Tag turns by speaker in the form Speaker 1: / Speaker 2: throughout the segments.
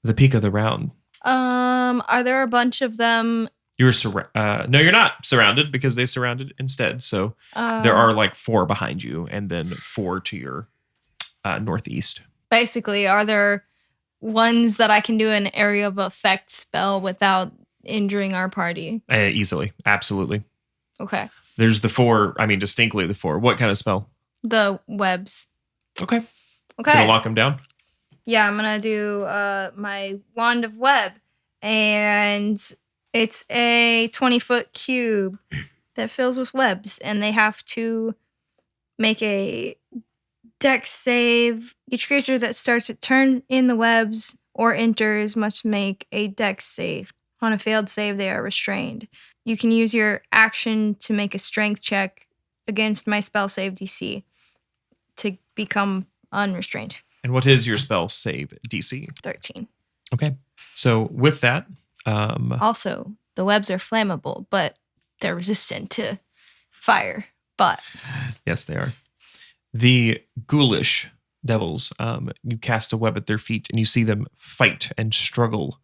Speaker 1: the peak of the round.
Speaker 2: Are there a bunch of them?
Speaker 1: No, you're not surrounded because they surrounded instead. So there are like 4 behind you and then 4 to your northeast.
Speaker 2: Basically, are there ones that I can do an area of effect spell without injuring our party?
Speaker 1: Easily. Absolutely.
Speaker 2: Okay.
Speaker 1: There's the 4. I mean, distinctly the 4. What kind of spell?
Speaker 2: The webs.
Speaker 1: Okay.
Speaker 2: Okay.
Speaker 1: Gonna lock them down?
Speaker 2: Yeah, I'm gonna do my wand of web, and it's a 20-foot cube that fills with webs, and they have to make a dex save. Each creature that starts to turn in the webs or enters must make a dex save. On a failed save, they are restrained. You can use your action to make a strength check against my spell save DC to become unrestrained.
Speaker 1: And what is your spell save DC?
Speaker 2: 13.
Speaker 1: Okay. So with that...
Speaker 2: Also, the webs are flammable, but they're resistant to fire. But
Speaker 1: yes, they are. The ghoulish devils, you cast a web at their feet and you see them fight and struggle.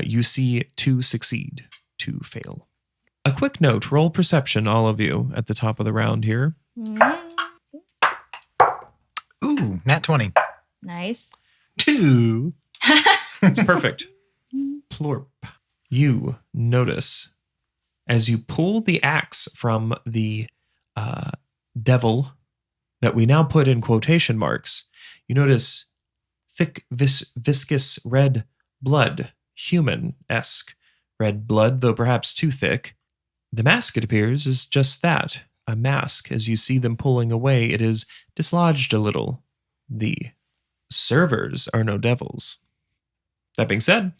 Speaker 1: You see 2 succeed, 2 fail. A quick note, roll perception, all of you, at the top of the round here.
Speaker 3: Ooh, nat 20.
Speaker 2: Nice.
Speaker 3: 2.
Speaker 1: It's perfect. Plorp. You notice as you pull the axe from the devil that we now put in quotation marks, you notice thick, viscous red blood, human-esque red blood, though perhaps too thick. The mask, it appears, is just that, a mask. As you see them pulling away, it is dislodged a little. The servers are no devils. That being said,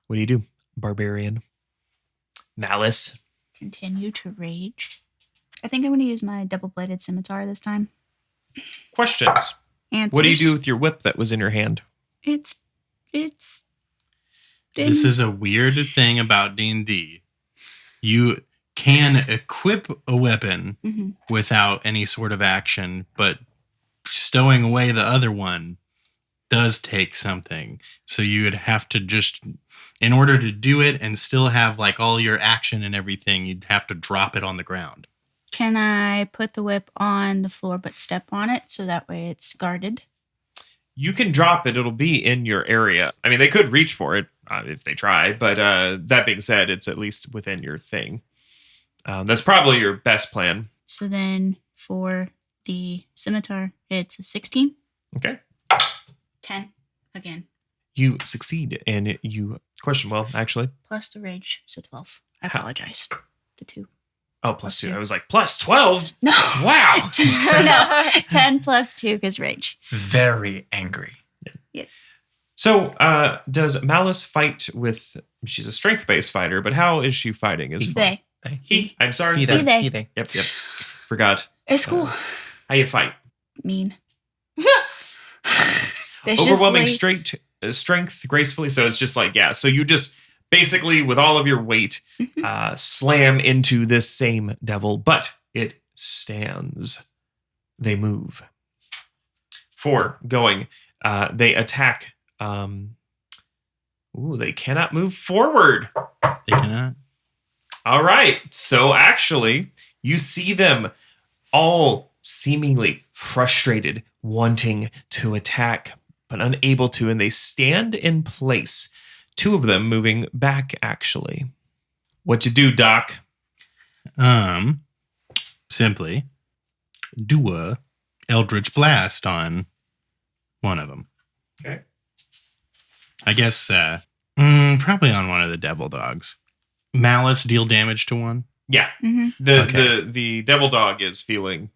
Speaker 1: what do? Barbarian. Malice.
Speaker 4: Continue to rage. I think I'm going to use my double-bladed scimitar this time.
Speaker 1: Questions.
Speaker 4: Answers.
Speaker 1: What do you do with your whip that was in your hand?
Speaker 4: It's.
Speaker 5: This is a weird thing about D&D. You can equip a weapon without any sort of action, but stowing away the other one does take something. So you would have to just, in order to do it and still have like all your action and everything, you'd have to drop it on the ground.
Speaker 4: Can I put the whip on the floor but step on it so that way it's guarded?
Speaker 1: You can drop it. It'll be in your area. I mean, they could reach for it if they try, but that being said, it's at least within your thing. That's probably your best plan.
Speaker 4: So then for the scimitar, it's a 16.
Speaker 1: Okay.
Speaker 4: 10 again.
Speaker 1: You succeed, and you question, well, actually.
Speaker 4: Plus the rage, so 12. I apologize. The 2.
Speaker 1: Oh, plus 2. I was like, plus 12?
Speaker 4: No.
Speaker 1: Wow.
Speaker 4: No, 10 plus 2 is rage.
Speaker 3: Very angry.
Speaker 4: Yes.
Speaker 1: So, does Malice fight with... She's a strength-based fighter, but how is she fighting?
Speaker 4: They.
Speaker 1: He. I'm sorry.
Speaker 3: He,
Speaker 4: they.
Speaker 3: they.
Speaker 1: Yep. Forgot.
Speaker 4: It's cool.
Speaker 1: How you fight?
Speaker 4: Mean.
Speaker 1: Overwhelming strength gracefully. So it's just like, yeah. So you just basically, with all of your weight, slam into this same devil, but it stands. They move. 4 going. They attack. They cannot move forward.
Speaker 5: They cannot.
Speaker 1: All right. So actually, you see them all seemingly frustrated, wanting to attack, but unable to, and they stand in place. 2 of them moving back, actually. What you do, Doc?
Speaker 5: Simply do a Eldritch Blast on one of them.
Speaker 1: Okay.
Speaker 5: I guess probably on one of the devil dogs. Malice deal damage to one.
Speaker 1: Yeah. The devil dog is feeling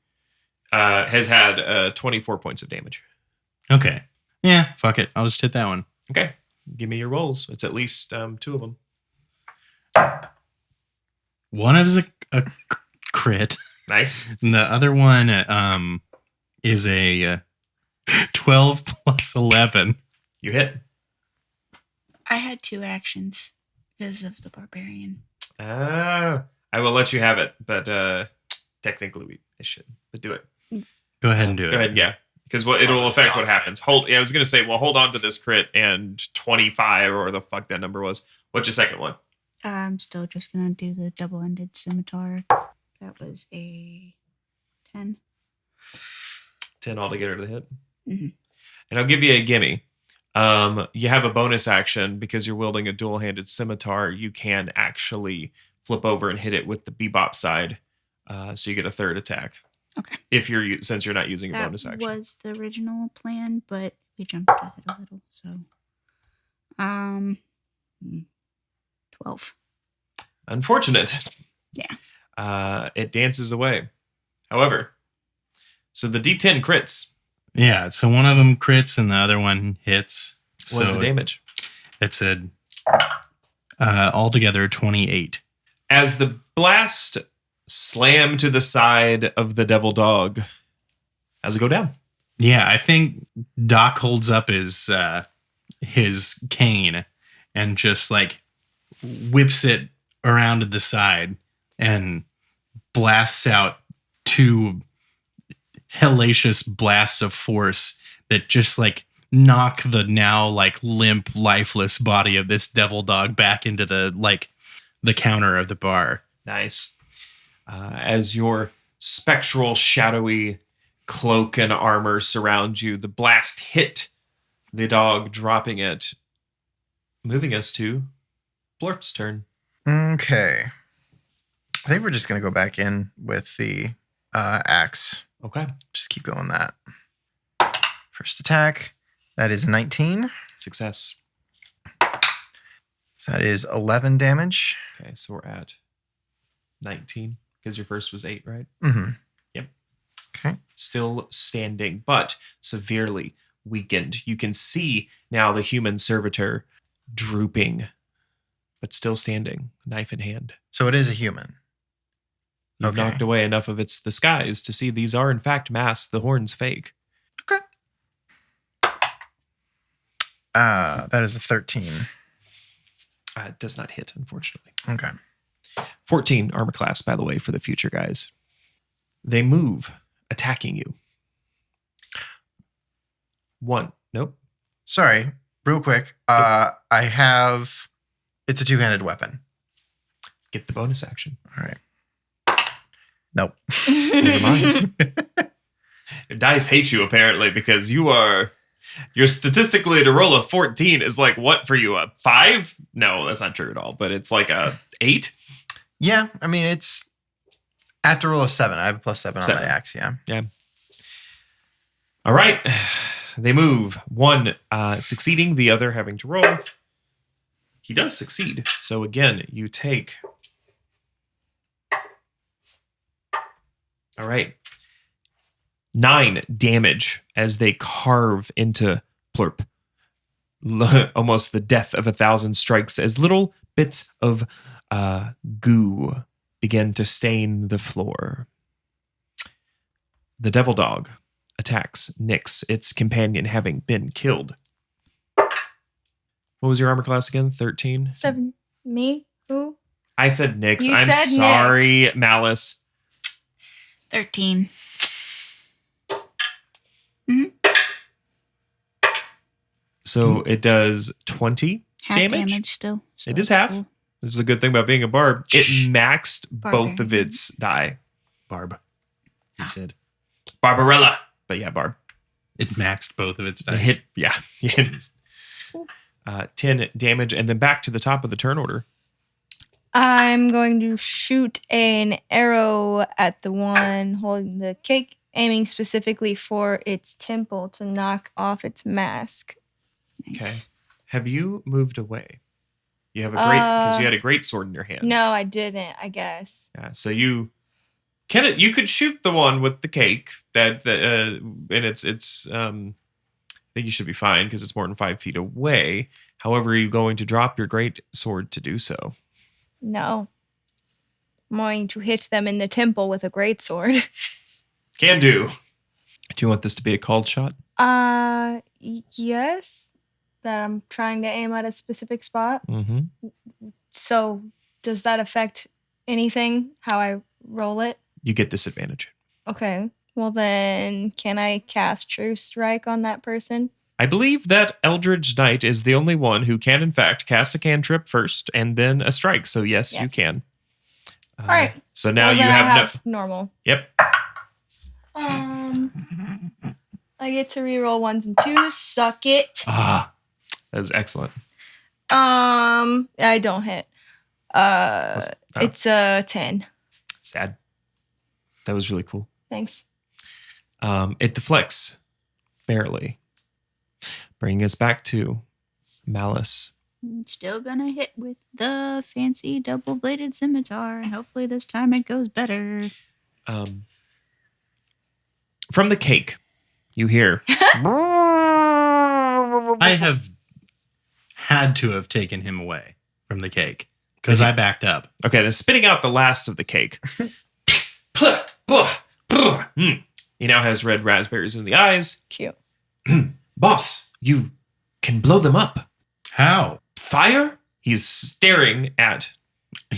Speaker 1: has had 24 points of damage.
Speaker 5: Okay. Yeah, fuck it. I'll just hit that one.
Speaker 1: Okay. Give me your rolls. It's at least 2 of them.
Speaker 5: One is a crit.
Speaker 1: Nice.
Speaker 5: And the other one is a 12 plus 11.
Speaker 1: You hit.
Speaker 4: I had 2 actions because of the barbarian.
Speaker 1: I will let you have it, but technically I should. But do it.
Speaker 5: Go ahead and do it.
Speaker 1: Go ahead, yeah. Because it'll affect what happens. I was going to say, well, hold on to this crit and 25 or the fuck that number was. What's your second one?
Speaker 4: I'm still just gonna do the double-ended scimitar. That was a 10.
Speaker 1: 10 altogether to the hit.
Speaker 4: Mm-hmm.
Speaker 1: And I'll give you a gimme. You have a bonus action because you're wielding a dual-handed scimitar. You can actually flip over and hit it with the bebop side, so you get a third attack.
Speaker 4: Okay.
Speaker 1: Since you're not using a
Speaker 4: That
Speaker 1: bonus action.
Speaker 4: was the original plan, but we jumped ahead a little. So, 12.
Speaker 1: Unfortunate.
Speaker 4: Yeah.
Speaker 1: It dances away. However, so the D10 crits.
Speaker 5: Yeah, so one of them crits and the other one hits.
Speaker 1: What's the damage?
Speaker 5: It's altogether 28.
Speaker 1: As the blast slam to the side of the devil dog, how's it go down?
Speaker 5: Yeah, I think Doc holds up his cane and just like whips it around to the side and blasts out 2 hellacious blasts of force that just like knock the now like limp, lifeless body of this devil dog back into the counter of the bar.
Speaker 1: Nice. As your spectral, shadowy cloak and armor surround you, the blast hit the dog, dropping it, moving us to Blurp's turn.
Speaker 3: Okay. I think we're just going to go back in with the axe.
Speaker 1: Okay.
Speaker 3: Just keep going that. First attack. That is 19.
Speaker 1: Success.
Speaker 3: So that is 11 damage.
Speaker 1: Okay, so we're at 19 because your first was 8, right?
Speaker 3: Mm-hmm.
Speaker 1: Yep.
Speaker 3: Okay.
Speaker 1: Still standing, but severely weakened. You can see now the human servitor drooping, but still standing, knife in hand.
Speaker 3: So it is a human.
Speaker 1: You've
Speaker 3: Okay.
Speaker 1: knocked away enough of its disguise to see these are in fact masks. The horn's fake.
Speaker 3: Okay. That is a 13.
Speaker 1: It does not hit, unfortunately.
Speaker 3: Okay.
Speaker 1: 14 armor class, by the way, for the future guys. They move, attacking you. 1. Nope.
Speaker 3: Sorry, real quick. It's a two-handed weapon.
Speaker 1: Get the bonus action.
Speaker 3: All right. Nope.
Speaker 1: Never mind. Dice hate you apparently because you're statistically to roll a 14 is like what for you, a 5? No, that's not true at all, but it's like a 8.
Speaker 3: Yeah, I mean, it's after roll of 7. I have a +7 on
Speaker 1: 7.
Speaker 3: my axe, yeah.
Speaker 1: Yeah. All right. They move. One succeeding, the other having to roll. He does succeed. So again, you take... All right. 9 damage as they carve into Plurp. Almost the death of 1,000 strikes as little bits of goo begin to stain the floor. The devil dog attacks Nyx, its companion having been killed. What was your armor class again? 13?
Speaker 2: 7. Me? Who?
Speaker 1: I said Nyx.
Speaker 2: You
Speaker 1: I'm
Speaker 2: said
Speaker 1: sorry, Malice.
Speaker 4: 13.
Speaker 1: So it does 20
Speaker 4: Half damage still. So
Speaker 1: It is
Speaker 4: that's
Speaker 1: half.
Speaker 4: cool.
Speaker 1: This is the good thing about being a barb. It maxed both of
Speaker 4: Barbarian.
Speaker 1: its die. Barb. He said. Barbarella. But yeah, Barb.
Speaker 5: It maxed both of its
Speaker 1: The
Speaker 5: dice.
Speaker 1: hit. Yeah. 10 damage. And then back to the top of the turn order.
Speaker 2: I'm going to shoot an arrow at the one holding the cake, aiming specifically for its temple to knock off its mask.
Speaker 4: Nice.
Speaker 1: Okay. Have you moved away? You have a great, because you had a great sword in your hand.
Speaker 2: No, I didn't, I guess.
Speaker 1: Yeah, so you could shoot the one with the cake and it's I think you should be fine because it's more than 5 feet away. However, are you going to drop your great sword to do so?
Speaker 2: No. I'm going to hit them in the temple with a greatsword.
Speaker 1: Can do. Do you want this to be a called shot?
Speaker 2: Yes. That I'm trying to aim at a specific spot.
Speaker 1: Mm-hmm.
Speaker 2: So, does that affect anything? How I roll it?
Speaker 1: You get disadvantage.
Speaker 2: Okay. Well, then, can I cast True Strike on that person?
Speaker 1: I believe that Eldridge Knight is the only one who can, in fact, cast a cantrip first and then a strike. So, yes. You can.
Speaker 2: All right.
Speaker 1: So now
Speaker 2: Well,
Speaker 1: you
Speaker 2: then I
Speaker 1: have
Speaker 2: normal.
Speaker 1: Yep.
Speaker 2: I get to reroll 1s and 2s. Suck it.
Speaker 1: That is excellent.
Speaker 2: I don't hit. It's a 10.
Speaker 1: Sad. That was really cool.
Speaker 2: Thanks.
Speaker 1: It deflects barely, bringing us back to Malice.
Speaker 4: Still gonna hit with the fancy double-bladed scimitar, and hopefully this time it goes better.
Speaker 1: From the cake, you hear.
Speaker 5: I have had to have taken him away from the cake because I backed up.
Speaker 1: Okay, then spitting out the last of the cake. He now has red raspberries in the eyes.
Speaker 2: Cute.
Speaker 1: Boss, you can blow them up.
Speaker 5: How?
Speaker 1: Fire? He's staring at.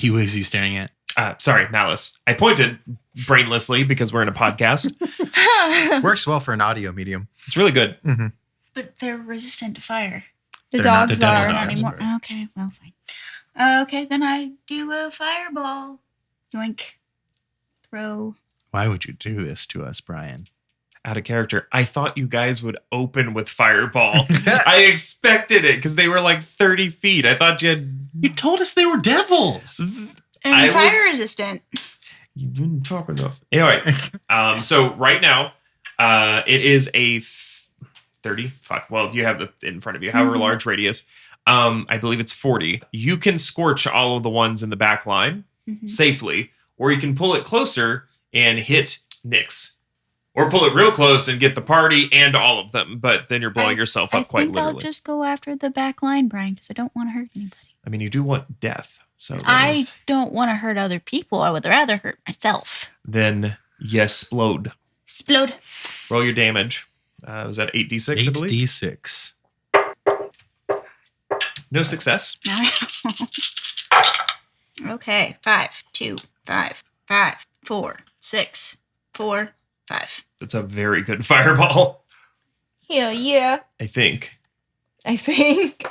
Speaker 5: Who is he staring at?
Speaker 1: Sorry, Malice. I pointed brainlessly because we're in a podcast.
Speaker 3: Works well for an audio medium.
Speaker 1: It's really good.
Speaker 3: Mm-hmm.
Speaker 4: But they're resistant to fire.
Speaker 2: The
Speaker 3: They're not
Speaker 2: dogs
Speaker 3: the devil
Speaker 2: are.
Speaker 3: dogs.
Speaker 4: Not anymore.
Speaker 3: right.
Speaker 4: Okay, well, fine. Okay, then I do a fireball. Yoink. Throw.
Speaker 5: Why would you do this to us, Brian?
Speaker 1: Out of character. I thought you guys would open with fireball. I expected it because they were like 30 feet. I thought you had.
Speaker 5: You told us they were devils.
Speaker 4: And
Speaker 1: I was-
Speaker 4: fire resistant.
Speaker 1: You didn't talk enough. Anyway, so right now, it is a 30. Fuck. Well, you have it in front of you, however large radius. I believe it's 40. You can scorch all of the ones in the back line safely, or you can pull it closer and hit Nyx. Or pull it real close and get the party and all of them, but then you're blowing yourself up quite literally.
Speaker 4: I'll just go after the back line, Brian, because I don't want to hurt anybody.
Speaker 1: I mean, you do want death, so that
Speaker 4: I
Speaker 1: is-
Speaker 4: don't want to hurt other people. I would rather hurt myself.
Speaker 1: then yes, explode.
Speaker 4: Explode.
Speaker 1: Roll your damage. Was that 8d6, I believe?
Speaker 5: 8d6.
Speaker 1: No success.
Speaker 4: Okay. 5, 2, 5, 5, 4, 6, 4, 5.
Speaker 1: That's a very good fireball,
Speaker 2: Hell yeah.
Speaker 1: I think.
Speaker 2: I think.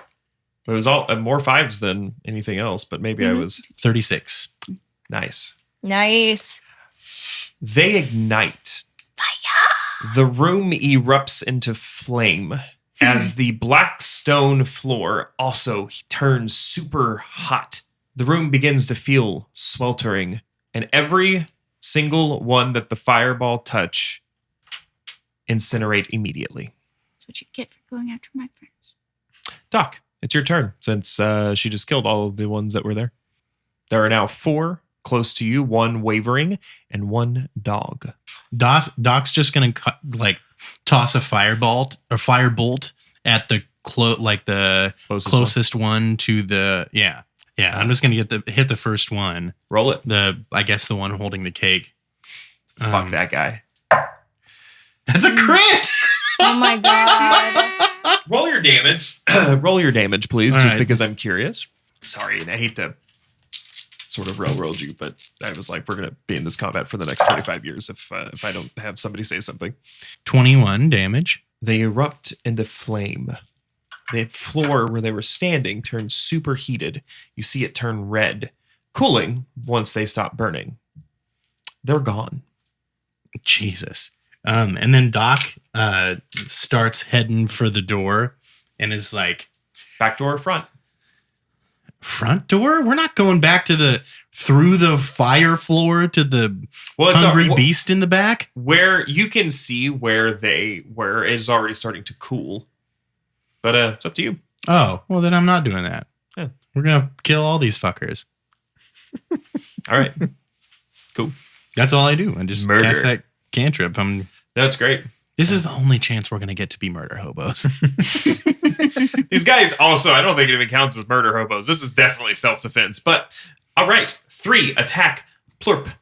Speaker 1: It was all more fives than anything else, but maybe I was
Speaker 5: 36.
Speaker 1: nice.
Speaker 2: Nice.
Speaker 1: They ignite. Fire! The room erupts into flame as the black stone floor also turns super hot. The room begins to feel sweltering, and every single one that the fireball touch incinerate immediately.
Speaker 4: That's what you get for going after my friends.
Speaker 1: Doc, it's your turn since she just killed all of the ones that were there. There are now 4 close to you, 1 wavering, and 1 dog.
Speaker 5: Doc's just gonna toss a firebolt at the closest one to the yeah. I'm just gonna hit the first one.
Speaker 1: Roll it.
Speaker 5: I guess the one holding the cake.
Speaker 1: Fuck that guy.
Speaker 5: That's a crit.
Speaker 2: Oh my god.
Speaker 1: Roll your damage. Roll your damage, please,
Speaker 5: All
Speaker 1: just
Speaker 5: right.
Speaker 1: because I'm curious. Sorry, and I hate to sort of railroad you, but I was like, we're going to be in this combat for the next 25 years if I don't have somebody say something.
Speaker 5: 21 damage.
Speaker 1: They erupt into flame. The floor where they were standing turns super heated. You see it turn red, cooling once they stop burning. They're gone.
Speaker 5: Jesus. And then Doc starts heading for the door and is like,
Speaker 1: Back door or front?
Speaker 5: front door? We're not going back to through the fire floor to the
Speaker 1: Well,
Speaker 5: hungry beast in the back.
Speaker 1: Where you can see where it is already starting to cool. But it's up to you.
Speaker 5: Oh, well then I'm not doing that.
Speaker 1: Yeah.
Speaker 5: We're going to kill all these fuckers.
Speaker 1: All right. Cool.
Speaker 5: That's all I do. I just
Speaker 1: Murder.
Speaker 5: cast that cantrip.
Speaker 1: That's great.
Speaker 5: This is the only chance we're going to get to be murder hobos.
Speaker 1: These guys also, I don't think it even counts as murder hobos. This is definitely self-defense. But, all right. 3, attack, plurp.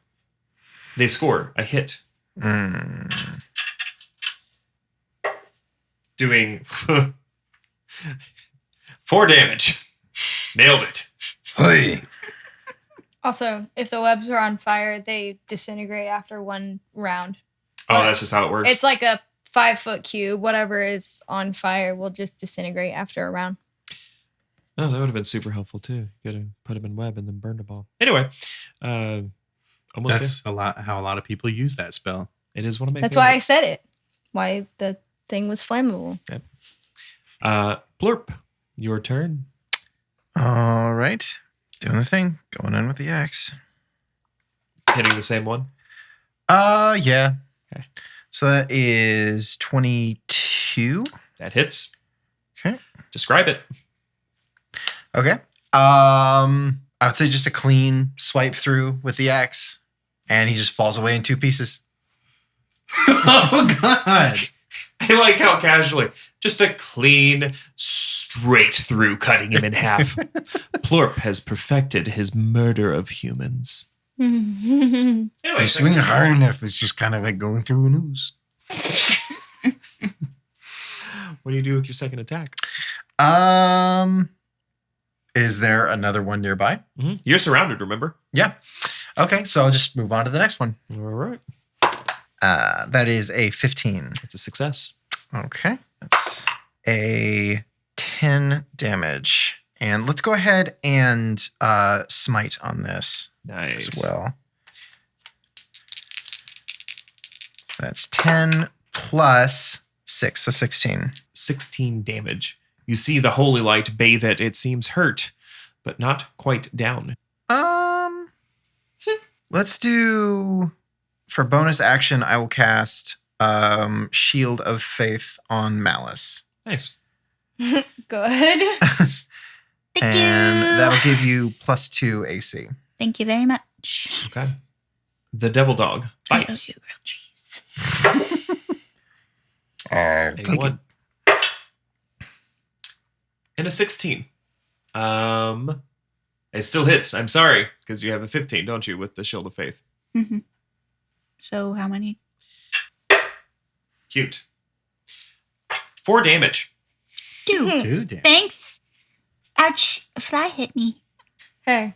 Speaker 1: They score a hit. Doing 4 damage. Nailed it.
Speaker 3: Hey.
Speaker 2: Also, if the webs are on fire, they disintegrate after 1 round.
Speaker 1: Oh, that's just how it works.
Speaker 2: It's like a 5-foot cube. Whatever is on fire will just disintegrate after a round.
Speaker 1: Oh, that would have been super helpful too. You could have put them in web and then burned them all. Anyway, almost
Speaker 5: That's a lot. How a lot of people use that spell.
Speaker 1: there. It is one of my
Speaker 2: That's why I
Speaker 1: favorites.
Speaker 2: said it. Why the thing was flammable.
Speaker 1: Plurp, your turn.
Speaker 3: All right. Doing the thing. Going in with the axe.
Speaker 1: Hitting the same one.
Speaker 3: Yeah.
Speaker 1: Okay.
Speaker 3: So that is 22.
Speaker 1: That hits.
Speaker 3: Okay.
Speaker 1: Describe it.
Speaker 3: Okay. I would say just a clean swipe through with the axe, and he just falls away in 2 pieces.
Speaker 5: Oh God!
Speaker 1: I like how casually, just a clean, straight through cutting him in half. Plurp has perfected his murder of humans. Anyway,
Speaker 6: If you swing it hard enough, it's just kind of like going through a noose.
Speaker 1: what do you do with your second attack?
Speaker 3: Is there another one nearby?
Speaker 1: You're surrounded, remember?
Speaker 3: Yeah. Okay, so I'll just move on to the next one.
Speaker 1: All right.
Speaker 3: That is a 15.
Speaker 1: It's a success.
Speaker 3: Okay. That's a 10 damage. And let's go ahead and smite on this
Speaker 1: Nice.
Speaker 3: as well. That's 10 plus 6, so 16.
Speaker 1: 16 damage. You see the holy light bathe it. It seems hurt, but not quite down.
Speaker 3: Let's do, for bonus action, I will cast Shield of Faith on Malice.
Speaker 1: Nice.
Speaker 2: Good.
Speaker 4: Thank
Speaker 3: And
Speaker 4: you.
Speaker 3: that'll give you +2 AC.
Speaker 4: Thank you very much.
Speaker 1: Okay. The devil dog
Speaker 4: I owe
Speaker 1: bites.
Speaker 4: you grilled cheese.
Speaker 1: A
Speaker 6: Take it.
Speaker 1: 1. And a 16. It still hits. I'm sorry, because you have a 15, don't you, with the Shield of Faith?
Speaker 4: Mm-hmm. So how many?
Speaker 1: Cute. 4 damage.
Speaker 4: Two.
Speaker 5: Dude, damn.
Speaker 4: Thanks. Ouch. A fly hit me.
Speaker 2: Hey.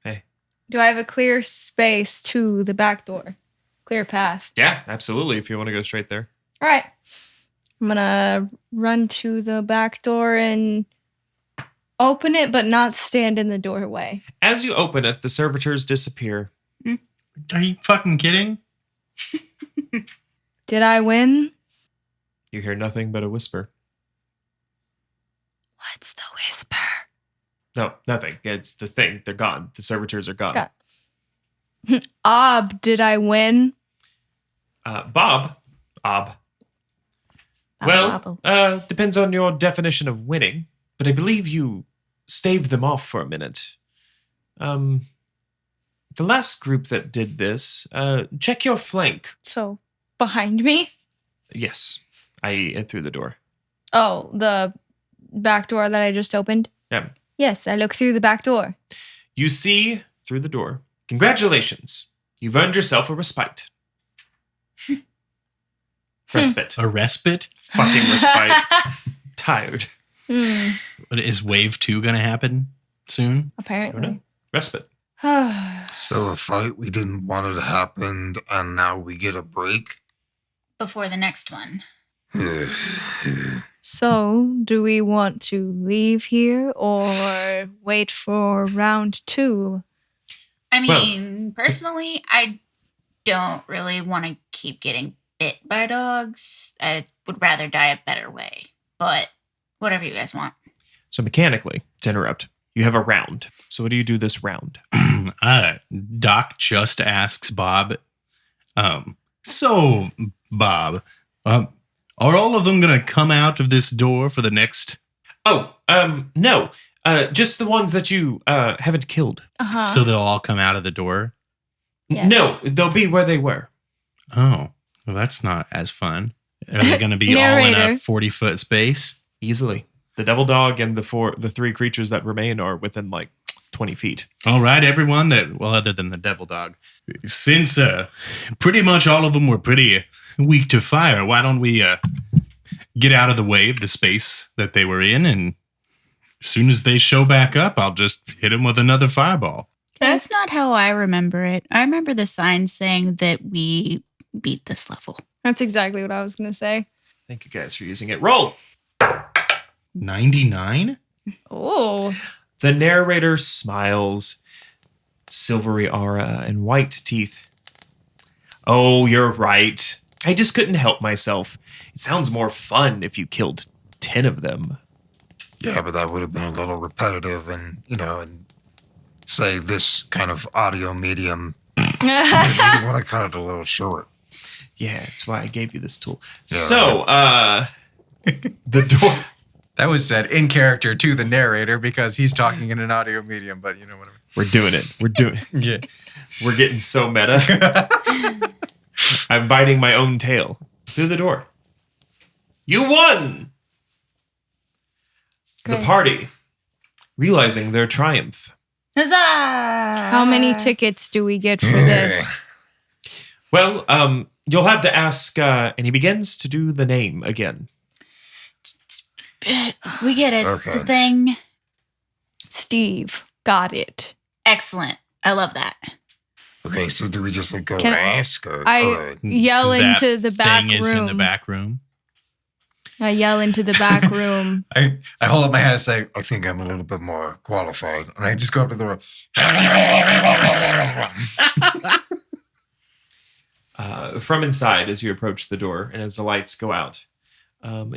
Speaker 1: Hey.
Speaker 2: Do I have a clear space to the back door? Clear path.
Speaker 1: Yeah, absolutely, if you want to go straight there.
Speaker 2: All right. I'm going to run to the back door and open it, but not stand in the doorway.
Speaker 1: As you open it, the servitors disappear.
Speaker 5: Are you fucking kidding?
Speaker 2: Did I win?
Speaker 1: You hear nothing but a whisper.
Speaker 2: What's the whisper?
Speaker 1: No, nothing. It's the thing. They're gone. The servitors are gone.
Speaker 2: Ob, did I win?
Speaker 1: Bob. Well, depends on your definition of winning, but I believe you staved them off for a minute. The last group that did this, check your flank.
Speaker 2: So, behind me?
Speaker 1: Yes, I through the door.
Speaker 2: Oh, the back door that I just opened?
Speaker 1: Yeah.
Speaker 2: Yes, I look through the back door.
Speaker 1: You see through the door. Congratulations. You've earned yourself a respite. Respite.
Speaker 5: A respite?
Speaker 1: Fucking respite. Tired.
Speaker 5: But is wave 2 gonna happen soon?
Speaker 1: I don't know.
Speaker 2: Apparently.
Speaker 1: Respite.
Speaker 6: So a fight we didn't want it to happen, and now we get a break.
Speaker 4: Before the next one.
Speaker 2: So, do we want to leave here or wait for round 2?
Speaker 4: I mean, personally, I don't really want to keep getting bit by dogs. I would rather die a better way. But whatever you guys want.
Speaker 1: So mechanically, to interrupt, you have a round. So what do you do this round?
Speaker 5: Doc just asks Bob, so, Bob, are all of them going to come out of this door for the next...
Speaker 1: Oh, no. Just the ones that you haven't killed.
Speaker 2: Uh-huh.
Speaker 5: So they'll all come out of the door?
Speaker 2: Yes.
Speaker 1: No, they'll be where they were.
Speaker 5: Oh, well, that's not as fun. Are they going to be all in a
Speaker 2: Narrator.
Speaker 5: 40-foot space?
Speaker 1: Easily. The devil dog and the 3 creatures that remain are within like 20 feet.
Speaker 5: All right, everyone other than the devil dog. Since pretty much all of them were pretty weak to fire, why don't we get out of the way of the space that they were in, and as soon as they show back up, I'll just hit them with another fireball.
Speaker 4: That's not how I remember it. I remember the sign saying that we beat this level.
Speaker 2: That's exactly what I was going to say.
Speaker 1: Thank you guys for using it. Roll.
Speaker 5: 99?
Speaker 2: Oh.
Speaker 1: The narrator smiles, silvery aura and white teeth. Oh, you're right. I just couldn't help myself. It sounds more fun if you killed 10 of them.
Speaker 6: Yeah, but that would have been a little repetitive and, and say this kind of audio medium. I want to cut it a little short.
Speaker 1: Yeah, that's why I gave you this tool.
Speaker 6: Yeah,
Speaker 1: so, the door...
Speaker 3: That was said in character to the narrator because he's talking in an audio medium, but whatever.
Speaker 1: We're doing it.
Speaker 3: Yeah.
Speaker 1: We're getting so meta. I'm biting my own tail. Through the door. You won!
Speaker 2: Great.
Speaker 1: The party, realizing their triumph.
Speaker 4: Huzzah!
Speaker 2: How many tickets do we get for this?
Speaker 1: Well, you'll have to ask, and he begins to do the name again.
Speaker 4: We get it.
Speaker 6: Okay.
Speaker 4: The thing.
Speaker 2: Steve. Got it.
Speaker 4: Excellent. I love that.
Speaker 6: Okay, so do we just go
Speaker 2: Can
Speaker 6: ask? Or,
Speaker 2: I yell
Speaker 5: That
Speaker 2: into the back
Speaker 5: thing
Speaker 2: room.
Speaker 5: is in the back room.
Speaker 2: I yell into the back room.
Speaker 3: I hold up my hand and say,
Speaker 6: I think I'm a little bit more qualified. And I just go up to the room.
Speaker 1: From inside, as you approach the door and as the lights go out,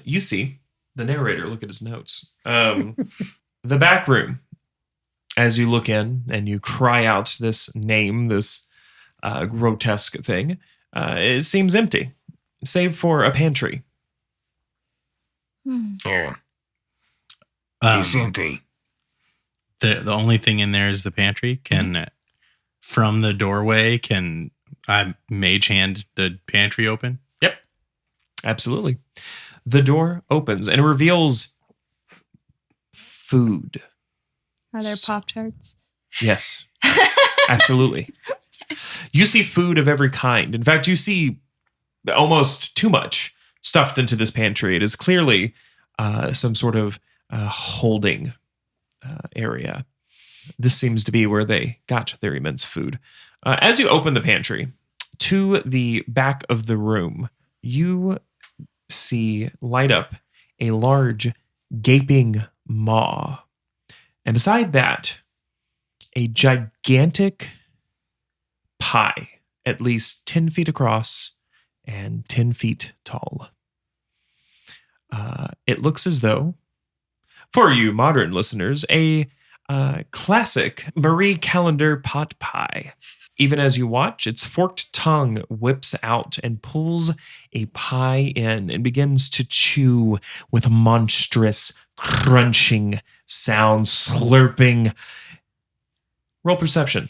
Speaker 1: you see the narrator. Look at his notes. The back room. As you look in and you cry out this name, this grotesque thing, it seems empty, save for a pantry.
Speaker 6: Yeah,
Speaker 5: Um,
Speaker 6: it's empty.
Speaker 5: the only thing in there is the pantry. From the doorway, can I mage hand the pantry open?
Speaker 1: Yep, absolutely. The door opens and reveals food.
Speaker 2: Are there Pop-Tarts?
Speaker 1: Yes, absolutely. You see food of every kind. In fact, you see almost too much stuffed into this pantry. It is clearly some sort of holding area. This seems to be where they got their immense food. As you open the pantry, to the back of the room, you see light up a large, gaping maw. And beside that, a gigantic pie, at least 10 feet across and 10 feet tall. It looks as though, for you modern listeners, a classic Marie Callender pot pie. Even as you watch, its forked tongue whips out and pulls a pie in and begins to chew with monstrous, crunching sounds, slurping. Roll perception.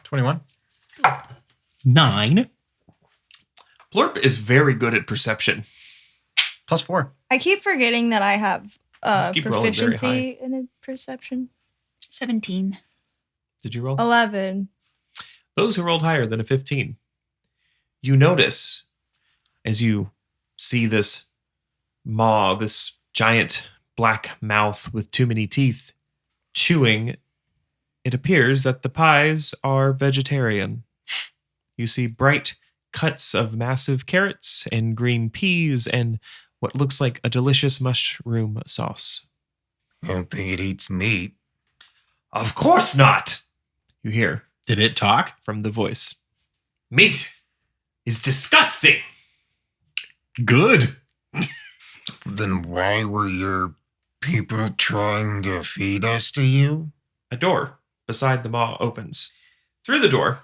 Speaker 3: 21.
Speaker 5: 9.
Speaker 1: Blurp is very good at perception.
Speaker 3: +4.
Speaker 2: I keep forgetting that I have
Speaker 1: Just keep rolling very
Speaker 2: proficiency in a perception.
Speaker 4: 17.
Speaker 1: Did you roll?
Speaker 2: 11.
Speaker 1: Those who rolled higher than a 15. You notice as you see this maw, this giant black mouth with too many teeth, chewing, it appears that the pies are vegetarian. You see bright cuts of massive carrots and green peas and what looks like a delicious mushroom sauce.
Speaker 6: I don't think it eats meat.
Speaker 1: Of course not! You hear
Speaker 5: Did it talk?
Speaker 1: from the voice. Meat is disgusting!
Speaker 5: Good.
Speaker 6: Then why were your people trying to feed us to you?
Speaker 1: A door beside the maw opens. Through the door,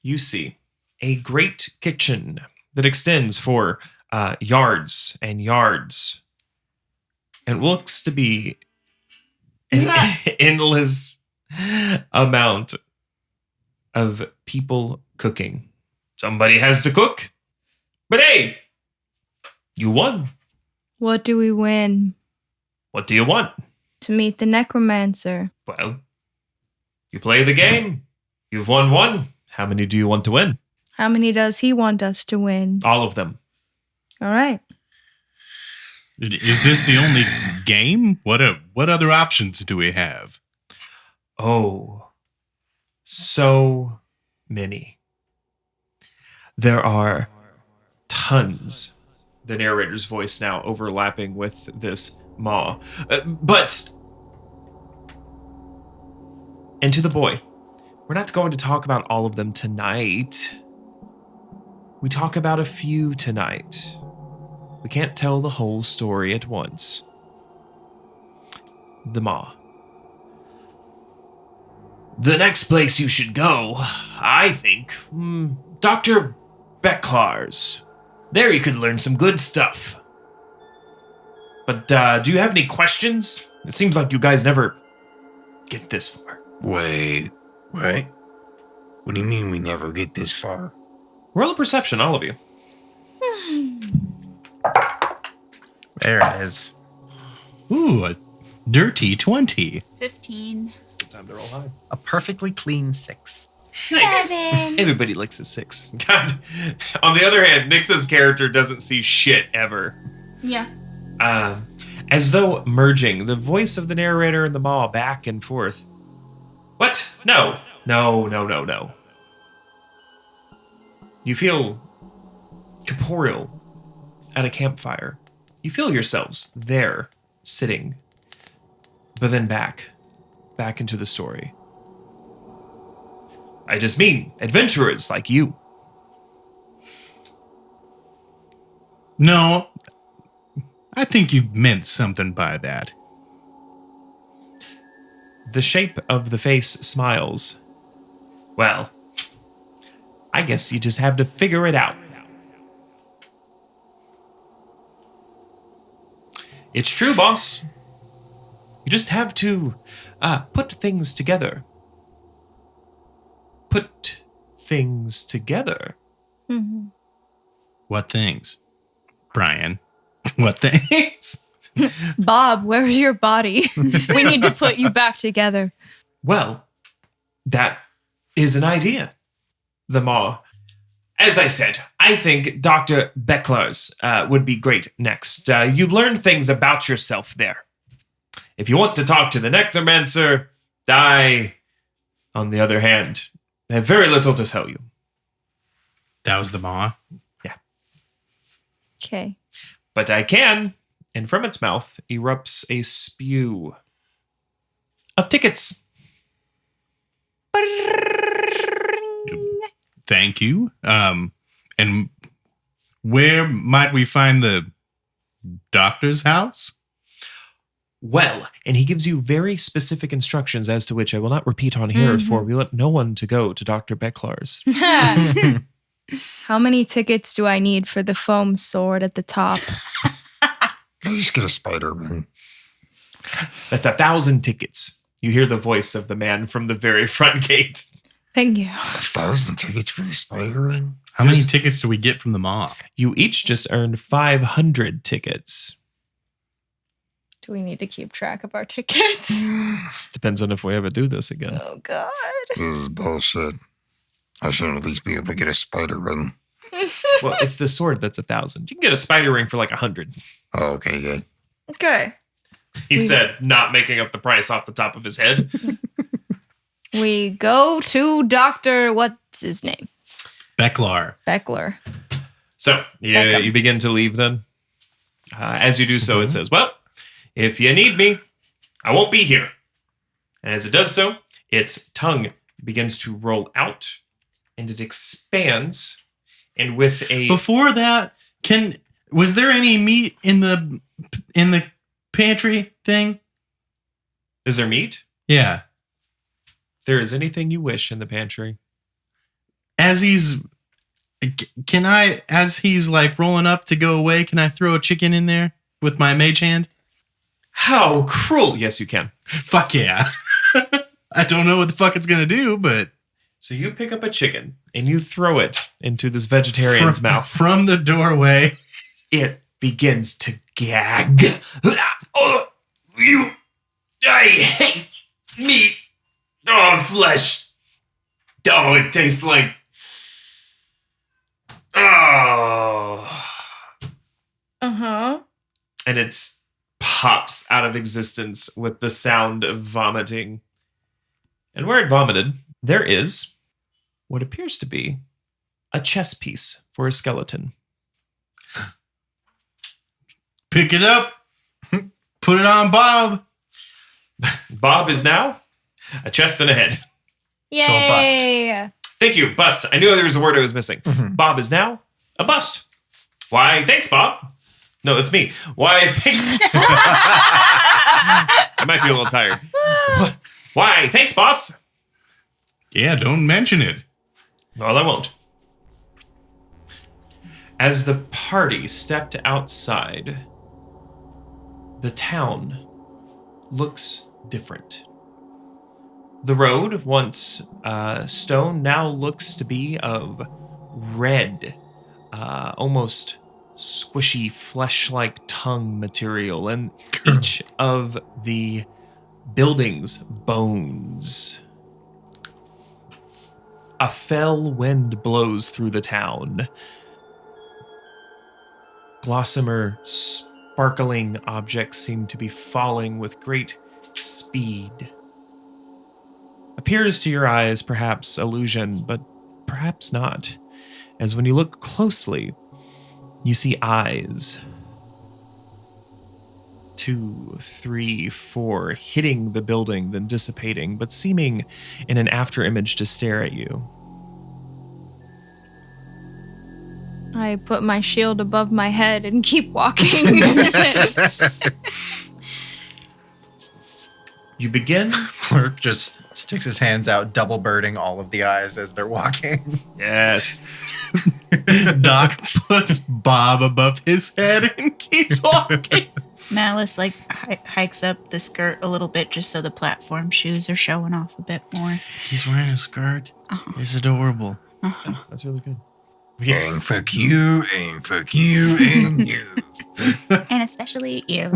Speaker 1: you see a great kitchen that extends for yards and yards and looks to be an endless amount of people cooking. Somebody has to cook. But hey, you won.
Speaker 2: What do we win?
Speaker 1: What do you want?
Speaker 2: To meet the necromancer.
Speaker 1: Well, you play the game. You've won one. How many do you want to win?
Speaker 2: How many does he want us to win?
Speaker 1: All of them.
Speaker 2: All right.
Speaker 5: Is this the only game? What other options do we have?
Speaker 1: Oh, so many. There are tons. The narrator's voice now overlapping with this maw. And to the boy, we're not going to talk about all of them tonight. We talk about a few tonight. We can't tell the whole story at once. The maw. The next place you should go, I think, Dr. Beklar's. There you could learn some good stuff. But do you have any questions? It seems like you guys never get this far.
Speaker 6: Wait. What do you mean we never get this far?
Speaker 1: Roll a perception, all of you.
Speaker 3: There it is.
Speaker 5: Ooh, a dirty 20.
Speaker 4: 15.
Speaker 1: Good time to roll high.
Speaker 3: A perfectly clean 6.
Speaker 1: Nice.
Speaker 4: 7.
Speaker 1: Everybody likes a 6. God. On the other hand, Nix's character doesn't see shit ever.
Speaker 4: Yeah.
Speaker 1: As though merging the voice of the narrator and the maw back and forth. What? No. You feel corporeal at a campfire. You feel yourselves there, sitting. But then back into the story. I just mean adventurers like you.
Speaker 5: No, I think you meant something by that.
Speaker 1: The shape of the face smiles. Well, I guess you just have to figure it out. It's true, boss. You just have to put things together. Put things together.
Speaker 2: Mm-hmm.
Speaker 5: What things? Brian, what things?
Speaker 2: Bob, where's your body? We need to put you back together.
Speaker 1: Well, that is an idea. The maw. As I said, I think Dr. Beklar's would be great next. You learn things about yourself there. If you want to talk to the necromancer, I, on the other hand, have very little to tell you.
Speaker 5: That was the maw.
Speaker 1: Yeah.
Speaker 2: Okay.
Speaker 1: But I can, and from its mouth erupts a spew of tickets.
Speaker 5: Thank you. And where might we find the doctor's house?
Speaker 1: Well, and he gives you very specific instructions as to which I will not repeat on here, for we want no one to go to Dr. Beklar's.
Speaker 2: How many tickets do I need for the foam sword at the top?
Speaker 6: Can I just get a spider ring?
Speaker 1: That's 1,000 tickets. You hear the voice of the man from the very front gate.
Speaker 2: Thank you.
Speaker 6: 1,000 tickets for the spider ring?
Speaker 5: How many tickets do we get from the maw?
Speaker 1: You each just earned 500 tickets.
Speaker 2: Do we need to keep track of our tickets?
Speaker 1: Depends on if we ever do this again.
Speaker 2: Oh, God.
Speaker 6: This is bullshit. I should at least be able to get a spider ring.
Speaker 1: Well, it's the sword that's 1,000. You can get a spider ring for like 100.
Speaker 6: Oh, okay, yeah.
Speaker 2: Okay.
Speaker 1: He said, not making up the price off the top of his head.
Speaker 2: We go to Dr. What's his name?
Speaker 5: Beklar.
Speaker 2: Beckler.
Speaker 1: So you begin to leave then. As you do so, it says, well, if you need me, I won't be here. And as it does so, its tongue begins to roll out and it expands. And with a...
Speaker 5: Before that, was there any meat in the pantry thing?
Speaker 1: Is there meat?
Speaker 5: Yeah.
Speaker 1: There is anything you wish in the pantry.
Speaker 5: As he's like rolling up to go away, can I throw a chicken in there with my mage hand?
Speaker 1: How cruel. Yes, you can.
Speaker 5: Fuck yeah. I don't know what the fuck it's going to do, but...
Speaker 1: So you pick up a chicken and you throw it into this vegetarian's mouth.
Speaker 5: From the doorway.
Speaker 1: It begins to gag. Oh, I hate meat. Oh, flesh. Oh, it tastes like... Oh.
Speaker 2: Uh-huh.
Speaker 1: And it's pops out of existence with the sound of vomiting. And where it vomited, there is what appears to be a chess piece for a skeleton.
Speaker 5: Pick it up. Put it on Bob.
Speaker 1: Bob is now a chest and a head.
Speaker 2: Yay!
Speaker 1: Thank you, bust. I knew there was a word I was missing. Bob is now a bust. Why, thanks, Bob. No, it's me. Why, thanks. I might be a little tired. Why, thanks, boss.
Speaker 5: Yeah, don't mention it.
Speaker 1: Well, I won't. As the party stepped outside, the town looks different. The road, once stone, now looks to be of red, almost squishy, flesh-like tongue material, and each of the buildings' bones. A fell wind blows through the town. Gossamer, sparkling objects seem to be falling with great speed. Appears to your eyes perhaps illusion, but perhaps not, as when you look closely, you see eyes. 2, 3, 4, hitting the building, then dissipating, but seeming in an after image to stare at you.
Speaker 2: I put my shield above my head and keep walking.
Speaker 1: You begin.
Speaker 3: Plurp just sticks his hands out, double birding all of the eyes as they're walking.
Speaker 1: Yes.
Speaker 5: Doc puts Bob above his head and keeps walking.
Speaker 4: Malice like hikes up the skirt a little bit just so the platform shoes are showing off a bit more.
Speaker 5: He's wearing a skirt. It's adorable.
Speaker 1: That's really good.
Speaker 6: And fuck you, and fuck you, and you.
Speaker 4: And especially you.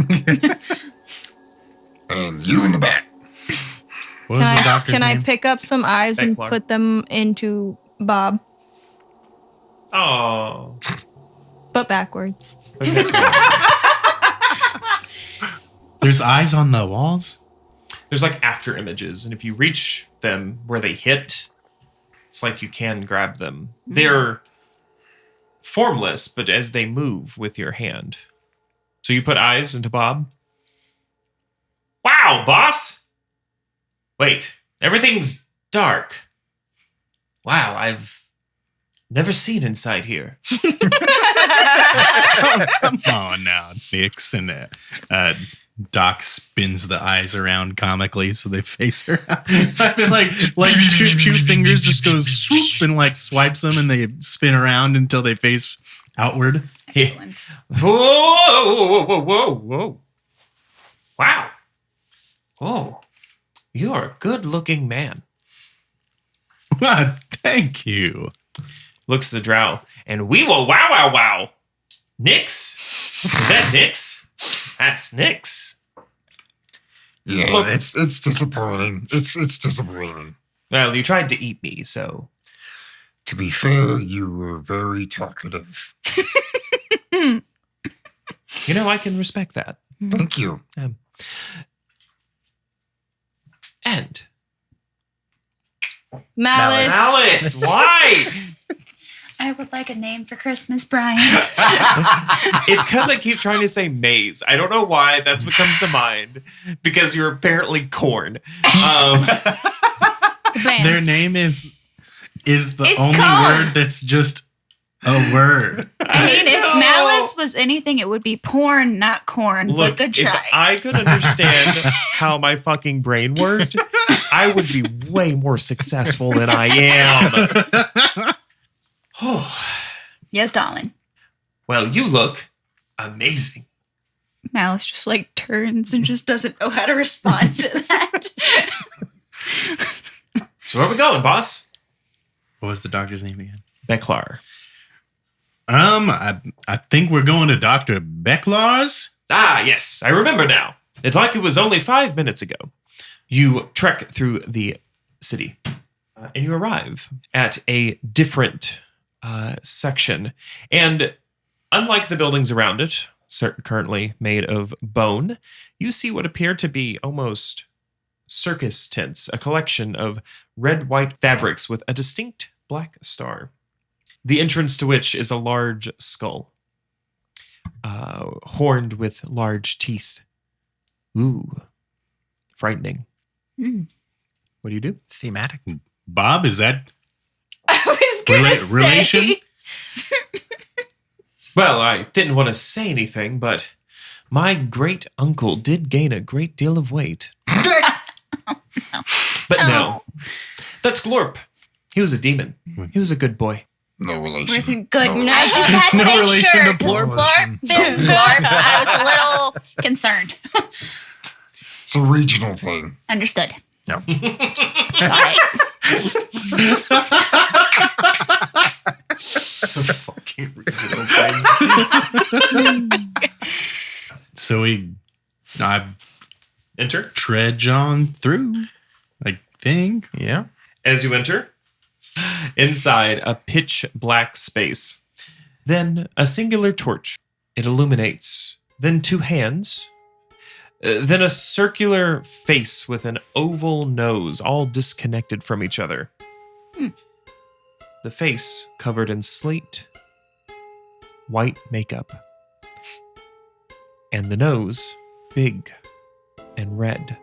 Speaker 6: And you in the back.
Speaker 5: What was the doctor's
Speaker 2: Can I
Speaker 5: name?
Speaker 2: pick up some eyes and
Speaker 1: Clark.
Speaker 2: put them into Bob,
Speaker 1: Oh.
Speaker 2: but backwards?
Speaker 5: There's eyes on the walls?
Speaker 1: There's like after images, and if you reach them where they hit, it's like you can grab them. They're formless, but as they move with your hand. So you put eyes into Bob. Wow, boss! Wait, everything's dark. Wow, I've never seen inside here.
Speaker 5: Come on now, Nix. And Doc spins the eyes around comically so they face her. I feel like two fingers just goes swoop and like swipes them and they spin around until they face outward.
Speaker 4: Excellent.
Speaker 1: Whoa. Wow. Oh, you're a good-looking man.
Speaker 5: Thank you.
Speaker 1: Looks at the drow, and we will wow. Nix? Is that Nix? That's Nix.
Speaker 6: Yeah,
Speaker 1: Look.
Speaker 6: it's disappointing. It's disappointing.
Speaker 1: Well, you tried to eat me, so...
Speaker 6: To be fair, you were very talkative.
Speaker 1: You know, I can respect that.
Speaker 6: Thank you.
Speaker 1: And...
Speaker 2: Malice.
Speaker 1: Alice, why?
Speaker 4: I would like a name for Christmas, Brian.
Speaker 1: It's because I keep trying to say maize. I don't know why. That's what comes to mind. Because you're apparently corn.
Speaker 2: The band.
Speaker 5: Their name is the
Speaker 2: It's
Speaker 5: only
Speaker 2: corn.
Speaker 5: word that's just a word.
Speaker 4: I mean, if
Speaker 1: know.
Speaker 4: Malice was anything, it would be porn, not corn.
Speaker 1: Look,
Speaker 4: but good
Speaker 1: if
Speaker 4: try.
Speaker 1: I could understand how my fucking brain worked, I would be way more successful than I am.
Speaker 4: Yes, darling.
Speaker 1: Well, you look amazing.
Speaker 4: Malice just like turns and just doesn't know how to respond to that.
Speaker 1: So where are we going, boss?
Speaker 5: What was the doctor's name again?
Speaker 1: Beklar.
Speaker 5: I think we're going to Dr. Becklar's.
Speaker 1: Ah, yes, I remember now. It's like it was only 5 minutes ago. You trek through the city, and you arrive at a different section. And unlike the buildings around it, currently made of bone, you see what appear to be almost circus tents, a collection of red-white fabrics with a distinct black star. the entrance to which is a large skull, horned with large teeth. Ooh, frightening. What do you do?
Speaker 3: Thematic.
Speaker 5: Bob, is that
Speaker 2: I was gonna say.
Speaker 5: relation?
Speaker 1: Well, I didn't want to say anything, but my great uncle did gain a great deal of weight. But no, that's Glorp. He was a demon. He was a good boy.
Speaker 6: No relation.
Speaker 4: Wasn't good.
Speaker 6: No
Speaker 4: I just had to
Speaker 5: No
Speaker 4: make
Speaker 5: relation
Speaker 4: sure.
Speaker 5: to
Speaker 4: 'Cause
Speaker 6: Blorp.
Speaker 4: Blorp, I was a little concerned.
Speaker 6: It's a regional thing.
Speaker 4: Understood.
Speaker 3: No.
Speaker 4: Got it.
Speaker 1: It's a fucking original thing.
Speaker 5: So I
Speaker 1: Enter.
Speaker 5: trudge on through, I think.
Speaker 3: Yeah.
Speaker 1: As you enter, inside a pitch black space, then a singular torch. It illuminates, then two hands, then a circular face with an oval nose, all disconnected from each other. The face covered in slate, white makeup, and the nose big and red,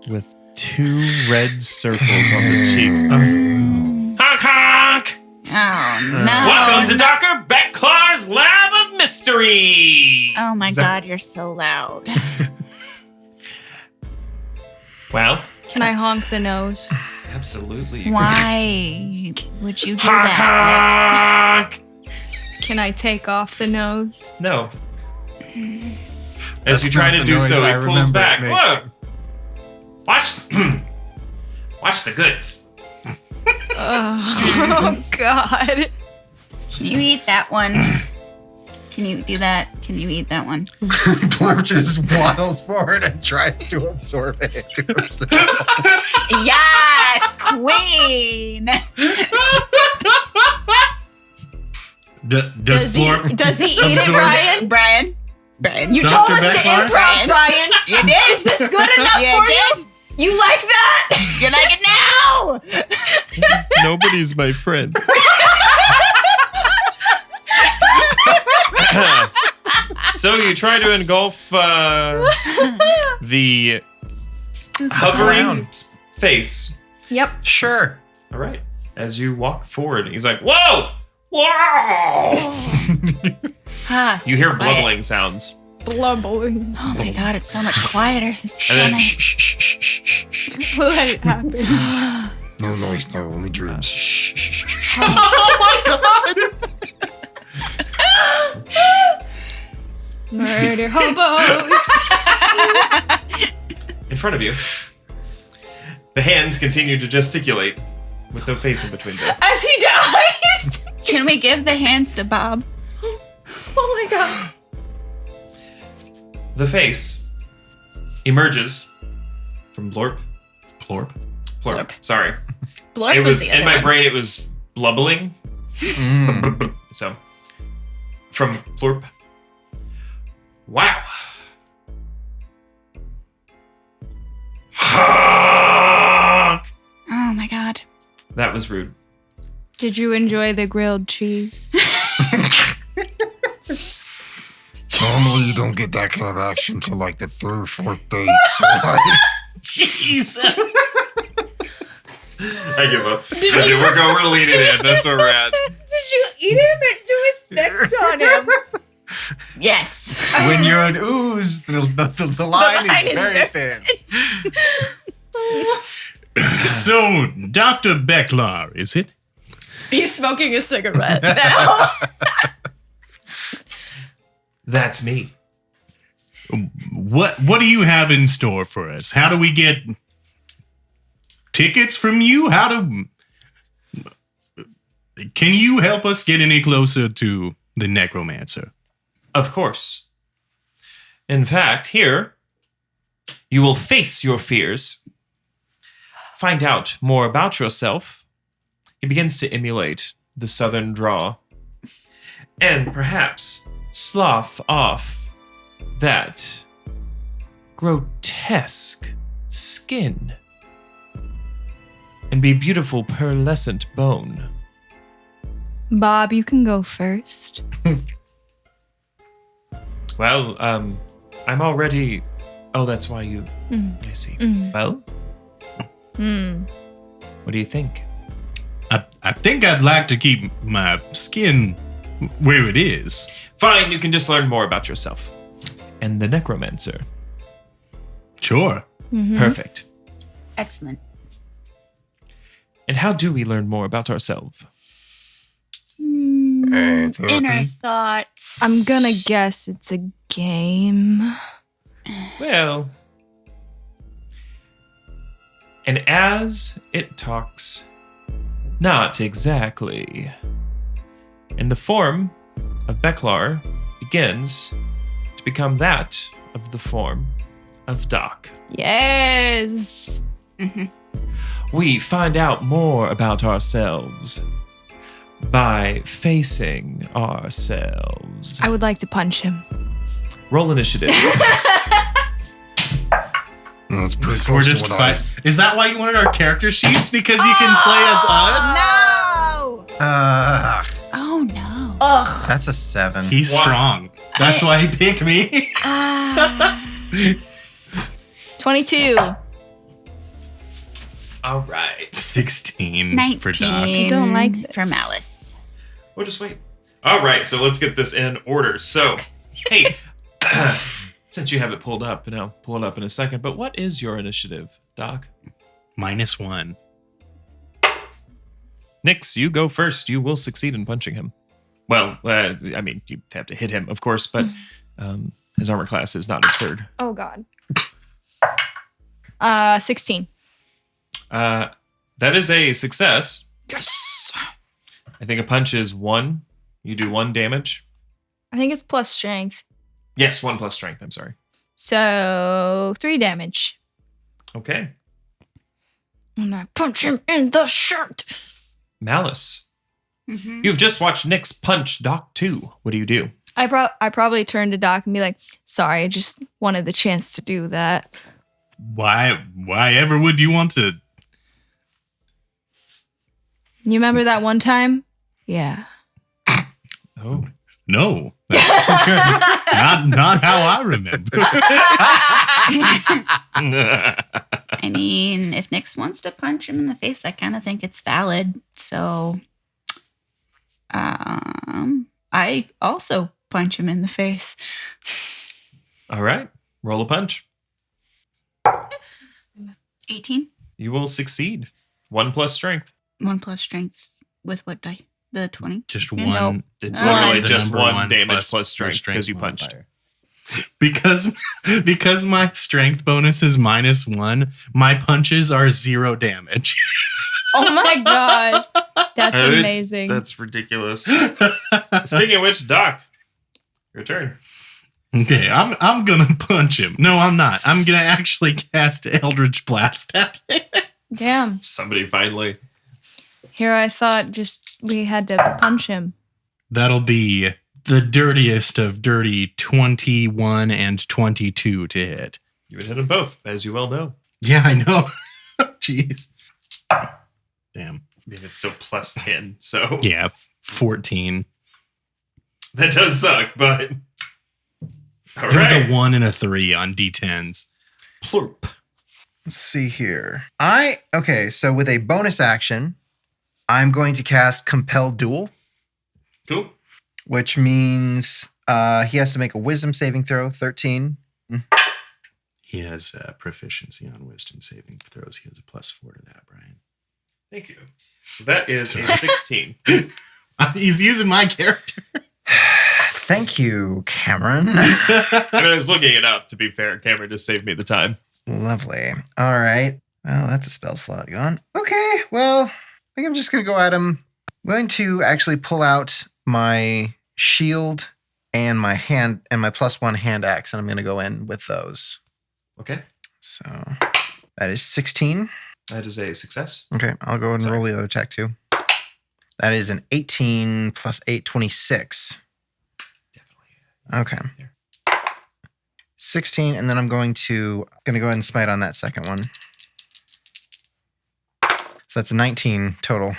Speaker 1: with two red circles on the cheeks. Honk honk!
Speaker 4: Oh no!
Speaker 1: Welcome to Dr. Becklar's Lab of Mystery!
Speaker 4: Oh my god, you're so loud.
Speaker 1: Well,
Speaker 2: Can I honk the nose?
Speaker 1: absolutely. you
Speaker 4: Why would you do
Speaker 1: can- Honk
Speaker 4: that?
Speaker 1: honk!
Speaker 2: Can I take off the nose?
Speaker 1: No. As
Speaker 3: That's
Speaker 1: you try
Speaker 3: not
Speaker 1: to
Speaker 3: the
Speaker 1: do
Speaker 3: noise
Speaker 1: so,
Speaker 3: I
Speaker 1: he pulls
Speaker 3: remember
Speaker 1: back.
Speaker 3: it
Speaker 1: Look! Watch, watch the goods.
Speaker 2: Oh, God.
Speaker 4: Can you eat that one? Can you do that? Can you eat that one?
Speaker 3: Blurp just waddles forward and tries to absorb it into himself.
Speaker 4: Yes, queen.
Speaker 5: Does Glorp
Speaker 2: Does he eat it,
Speaker 5: absorb-
Speaker 2: Brian?
Speaker 4: Brian.
Speaker 2: You
Speaker 5: Dr.
Speaker 2: told us to
Speaker 5: Becklar?
Speaker 2: improv, Brian.
Speaker 4: You did.
Speaker 2: Is this good enough
Speaker 4: You
Speaker 2: for
Speaker 4: did.
Speaker 2: you? You like that?
Speaker 4: You like it now?
Speaker 1: Nobody's my friend. So you try to engulf the hovering
Speaker 3: Around.
Speaker 1: face.
Speaker 2: Yep.
Speaker 3: Sure.
Speaker 1: All right. As you walk forward, he's like, "Whoa! Whoa!" You hear blubbling sounds.
Speaker 2: Blubbering.
Speaker 4: Oh my god, it's so much quieter. This is
Speaker 1: And
Speaker 4: so
Speaker 1: then
Speaker 4: nice.
Speaker 2: Let it happen.
Speaker 6: No noise, no, only dreams. Shh.
Speaker 2: Murder hobos.
Speaker 1: in front of you, the hands continue to gesticulate with no face in between them.
Speaker 2: As he dies.
Speaker 4: Can we give the hands to Bob?
Speaker 2: Oh my God.
Speaker 1: The face emerges from Blorp.
Speaker 5: Plorp?
Speaker 1: Plorp. Sorry.
Speaker 4: Blorp
Speaker 1: It was
Speaker 4: the
Speaker 1: in
Speaker 4: other
Speaker 1: my
Speaker 4: one.
Speaker 1: brain. It was blubbling. So, from Plorp. Wow. Honk!
Speaker 4: Oh my god.
Speaker 1: That was rude.
Speaker 2: Did you enjoy the grilled cheese?
Speaker 6: Normally, you don't get that kind of action till like the third or fourth date. So like,
Speaker 1: Jesus. I give up. We're leaning in. That's where we're at.
Speaker 2: Did you eat him or do a sex on him?
Speaker 4: Yes.
Speaker 3: When you're an ooze, the line is very thin.
Speaker 5: So, Dr. Becklar, is it?
Speaker 2: He's smoking a cigarette now.
Speaker 1: That's me.
Speaker 5: What do you have in store for us? How do we get tickets from you? Can you help us get any closer to the necromancer?
Speaker 1: Of course. In fact, here, you will face your fears, find out more about yourself. He begins to emulate the southern drawl, and perhaps slough off that grotesque skin and be beautiful pearlescent bone.
Speaker 2: Bob, you can go first.
Speaker 1: Well, I'm already. Oh, that's why you. I see. Well, what do you think?
Speaker 5: I think I'd like to keep my skin where it is.
Speaker 1: Fine, you can just learn more about yourself. And the necromancer.
Speaker 5: Sure.
Speaker 1: Perfect.
Speaker 4: Excellent.
Speaker 1: And how do we learn more about ourselves?
Speaker 4: Inner thoughts.
Speaker 2: I'm gonna guess it's a game.
Speaker 1: Well, and as it talks, not exactly. And the form of Beklar begins to become that of the form of Doc.
Speaker 2: Yes.
Speaker 1: We find out more about ourselves by facing ourselves.
Speaker 2: I would like to punch him.
Speaker 1: Roll initiative.
Speaker 6: That's pretty
Speaker 5: So we're
Speaker 6: close
Speaker 5: just
Speaker 6: to what I
Speaker 5: fight. Is that why you wanted our character sheets? Because you can play as us?
Speaker 2: No.
Speaker 4: Oh no.
Speaker 2: Ugh.
Speaker 3: That's a 7.
Speaker 5: He's strong. That's why he picked me.
Speaker 2: 22.
Speaker 1: All right.
Speaker 5: 16 for Doc.
Speaker 4: 19
Speaker 2: I don't like this.
Speaker 4: for Malice.
Speaker 1: We'll just wait. All right, so let's get this in order. So, hey, since you have it pulled up, and I'll pull it up in a second, but what is your initiative, Doc?
Speaker 5: -1.
Speaker 1: Nix, you go first. You will succeed in punching him. Well, I mean, you have to hit him, of course, but his armor class is not absurd.
Speaker 2: Oh God. 16.
Speaker 1: That is a success.
Speaker 2: Yes.
Speaker 1: I think a punch is 1. You do 1 damage.
Speaker 2: I think it's plus strength.
Speaker 1: Yes, 1 plus strength. I'm sorry.
Speaker 2: So 3 damage.
Speaker 1: Okay.
Speaker 2: And I punch him in the shirt.
Speaker 1: Malice. You've just watched Nix punch Doc 2. What do you do?
Speaker 2: I probably turn to Doc and be like, sorry, I just wanted the chance to do that.
Speaker 5: Why ever would you want to?
Speaker 2: You remember that one time? Yeah.
Speaker 1: Oh.
Speaker 5: No. That's not how I remember.
Speaker 4: I mean, if Nyx wants to punch him in the face, I kind of think it's valid. So, I also punch him in the face.
Speaker 1: All right. Roll a punch.
Speaker 4: 18.
Speaker 1: You will succeed. 1 plus strength.
Speaker 4: 1 plus strength with what die? The 20.
Speaker 5: Just
Speaker 4: Yeah,
Speaker 5: one.
Speaker 4: no.
Speaker 1: It's
Speaker 2: One.
Speaker 1: literally
Speaker 5: The
Speaker 1: just
Speaker 5: number
Speaker 1: 1 damage plus strength
Speaker 5: strength
Speaker 1: because you punched.
Speaker 5: modifier. Because my strength bonus is -1, my punches are 0 damage.
Speaker 2: Oh my God. That's amazing.
Speaker 1: That's ridiculous. Speaking of which, Doc, your turn.
Speaker 5: Okay, I'm gonna punch him. No, I'm not. I'm gonna actually cast Eldritch Blast at him.
Speaker 2: Damn.
Speaker 1: Somebody finally.
Speaker 2: Here I thought just we had to punch him.
Speaker 5: That'll be the dirtiest of dirty 21 and 22 to hit.
Speaker 1: You would hit them both, as you well know.
Speaker 5: Yeah, I know. Jeez. Damn.
Speaker 1: I mean, it's still plus 10, so
Speaker 5: Yeah, 14.
Speaker 1: that does suck, but. All
Speaker 5: It was
Speaker 1: right.
Speaker 5: a 1 and a 3 on D10s.
Speaker 1: Plurp.
Speaker 3: Let's see here. Okay, so with a bonus action, I'm going to cast Compel Duel,
Speaker 1: Cool.
Speaker 3: which means he has to make a wisdom saving throw, 13.
Speaker 5: He has proficiency on wisdom saving throws. He has a +4 to that, Brian.
Speaker 1: Thank you. So that is a 16.
Speaker 5: He's using my character.
Speaker 3: Thank you, Cameron.
Speaker 1: I mean, I was looking it up, to be fair. Cameron just saved me the time.
Speaker 3: Lovely. All right. Well, that's a spell slot gone. Okay, well, I think I'm just going to go at him. I'm going to actually pull out my shield and my +1 hand axe, and I'm going to go in with those.
Speaker 1: Okay.
Speaker 3: So that is 16.
Speaker 1: That is a success.
Speaker 3: Okay, I'll go ahead and roll the other attack too. That is an 18 plus 8, 26. Okay. 16, and then I'm going to go ahead and smite on that second one. So that's 19 total.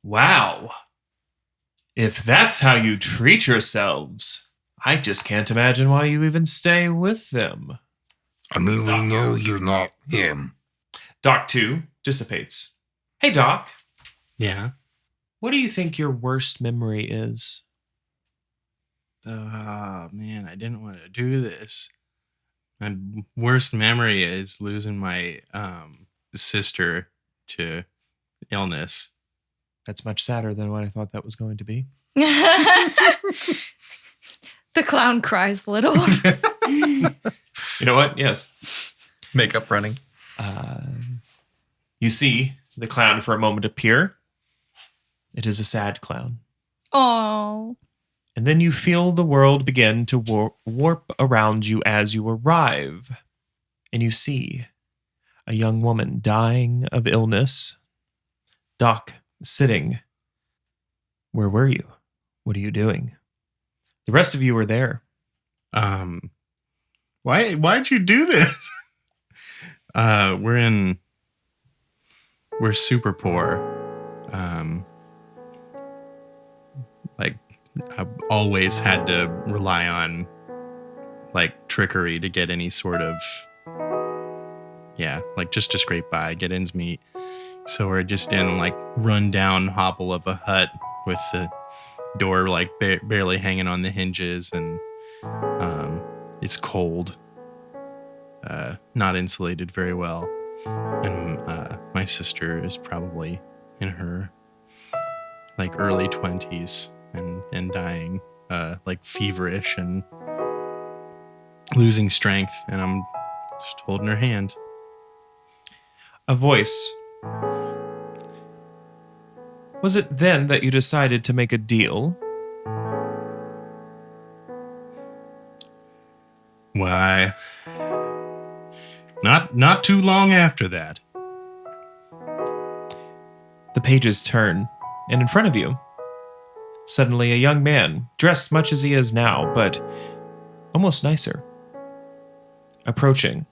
Speaker 1: Wow. If that's how you treat yourselves, I just can't imagine why you even stay with them.
Speaker 6: I mean, we know you're not him.
Speaker 1: Doc 2 dissipates. Hey, Doc.
Speaker 5: Yeah.
Speaker 1: What do you think your worst memory is?
Speaker 5: Oh, man, I didn't want to do this. My worst memory is losing my sister to illness.
Speaker 1: That's much sadder than what I thought that was going to be.
Speaker 2: The clown cries little.
Speaker 1: You know what? Yes.
Speaker 3: Makeup running.
Speaker 1: You see the clown for a moment appear. It is a sad clown.
Speaker 2: Oh.
Speaker 1: And then you feel the world begin to warp around you as you arrive. And you see a young woman dying of illness. Doc, sitting. Where were you? What are you doing? The rest of you were there.
Speaker 5: Why'd you do this? We're super poor. I've always had to rely on trickery to get any sort of just to scrape by, get ends meet. So we're just in run down hovel of a hut with the door barely hanging on the hinges, and it's cold, not insulated very well, and my sister is probably in her early 20s and dying, feverish and losing strength, and I'm just holding her hand.
Speaker 1: A voice. Was it then that you decided to make a deal?
Speaker 5: Why, not too long after that.
Speaker 1: The pages turn, and in front of you, suddenly a young man, dressed much as he is now, but almost nicer, approaching.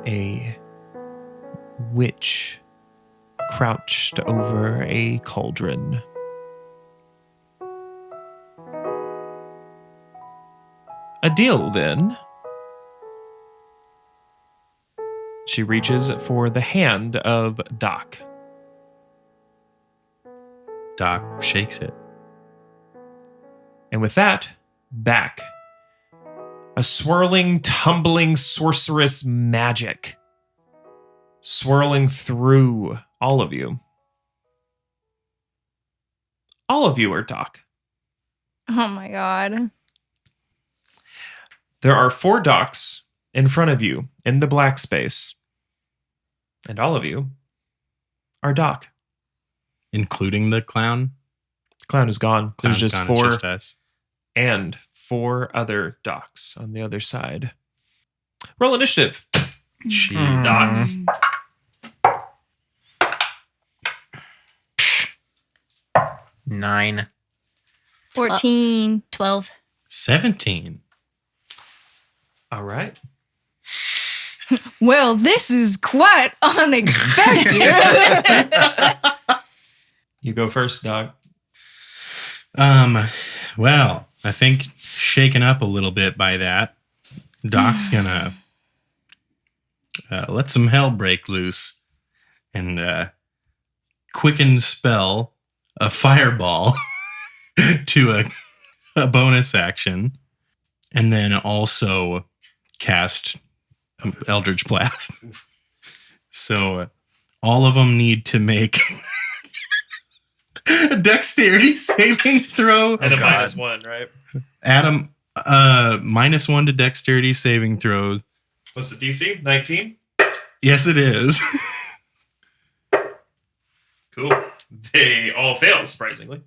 Speaker 1: A witch crouched over a cauldron. A deal, then. She reaches for the hand of Doc.
Speaker 5: Doc shakes it.
Speaker 1: And with that, back. A swirling, tumbling, sorceress magic. Swirling through all of you. All of you are Doc.
Speaker 2: Oh my god.
Speaker 1: There are 4 Docs in front of you in the black space. And all of you are Doc.
Speaker 5: Including the clown?
Speaker 1: The clown is gone. There's
Speaker 5: Clown's
Speaker 1: just
Speaker 5: gone,
Speaker 1: 4
Speaker 5: it's just us.
Speaker 1: and 4 other Docs on the other side. Roll initiative.
Speaker 5: Gee.
Speaker 1: Docs.
Speaker 3: 9.
Speaker 2: 14.
Speaker 4: 12.
Speaker 5: 17.
Speaker 1: All right.
Speaker 2: Well, this is quite unexpected.
Speaker 1: You go first, Doc.
Speaker 5: Well, I think shaken up a little bit by that, Doc's gonna let some hell break loose and quicken spell a fireball to a bonus action, and then also cast Eldritch Blast. So all of them need to make a dexterity saving throw.
Speaker 1: And a -1, right?
Speaker 5: Adam, -1 to dexterity saving throws.
Speaker 1: What's the DC? 19?
Speaker 5: Yes, it is.
Speaker 1: Cool. They all fail, surprisingly.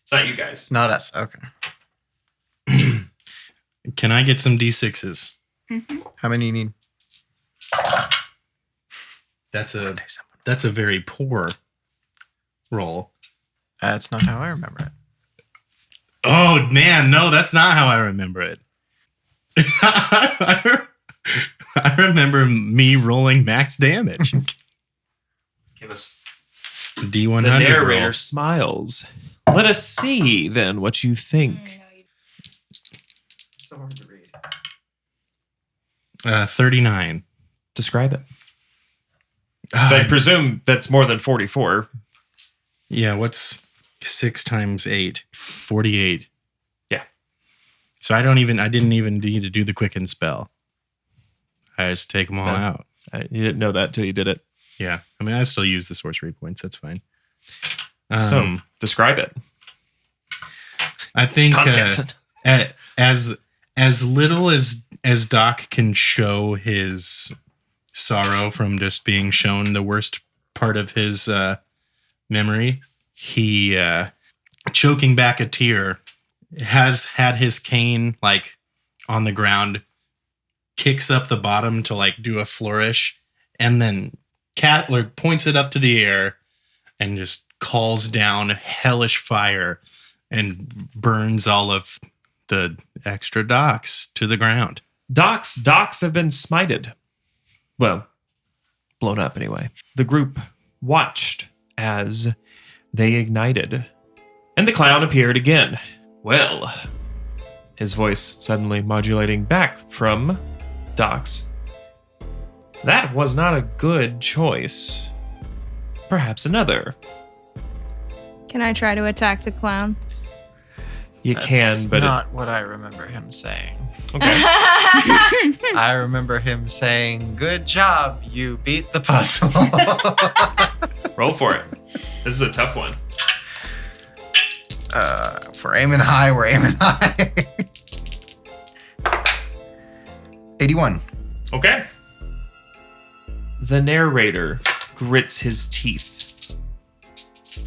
Speaker 1: It's not you guys.
Speaker 3: Not us. Okay.
Speaker 5: Can I get some D6s?
Speaker 3: How many you need?
Speaker 5: That's a very poor roll.
Speaker 3: That's not how I remember it.
Speaker 5: Oh, man, no, that's not how I remember it. I remember me rolling max damage.
Speaker 1: Give us.
Speaker 5: D100.
Speaker 1: The narrator
Speaker 5: roll.
Speaker 1: smiles. Let us see then what you think.
Speaker 3: So hard to read.
Speaker 5: 39.
Speaker 1: Describe it. So I presume that's more than 44.
Speaker 5: Yeah, what's 6 times 8? 48.
Speaker 1: Yeah.
Speaker 5: So I didn't even need to do the quicken spell. I just take them all out.
Speaker 1: You didn't know that till you did it.
Speaker 5: Yeah. I mean, I still use the sorcery points. That's fine.
Speaker 1: So describe it.
Speaker 5: I think
Speaker 1: Content.
Speaker 5: as little as Doc can show his sorrow from just being shown the worst part of his memory, he choking back a tear, has had his cane like on the ground, kicks up the bottom to like do a flourish, and then Catler points it up to the air and just calls down hellish fire and burns all of the extra docks to the ground.
Speaker 1: Docks have been smited. Well, blown up anyway. The group watched as they ignited, and the clown appeared again. Well, his voice suddenly modulating back from Docks. That was not a good choice. Perhaps another.
Speaker 2: Can I try to attack the clown?
Speaker 1: You can, but
Speaker 7: not what I remember him saying.
Speaker 1: okay.
Speaker 7: I remember him saying, "Good job, you beat the puzzle."
Speaker 1: Roll for it. This is a tough one.
Speaker 3: If we're aiming high, we're aiming high. 81.
Speaker 1: Okay. The narrator grits his teeth.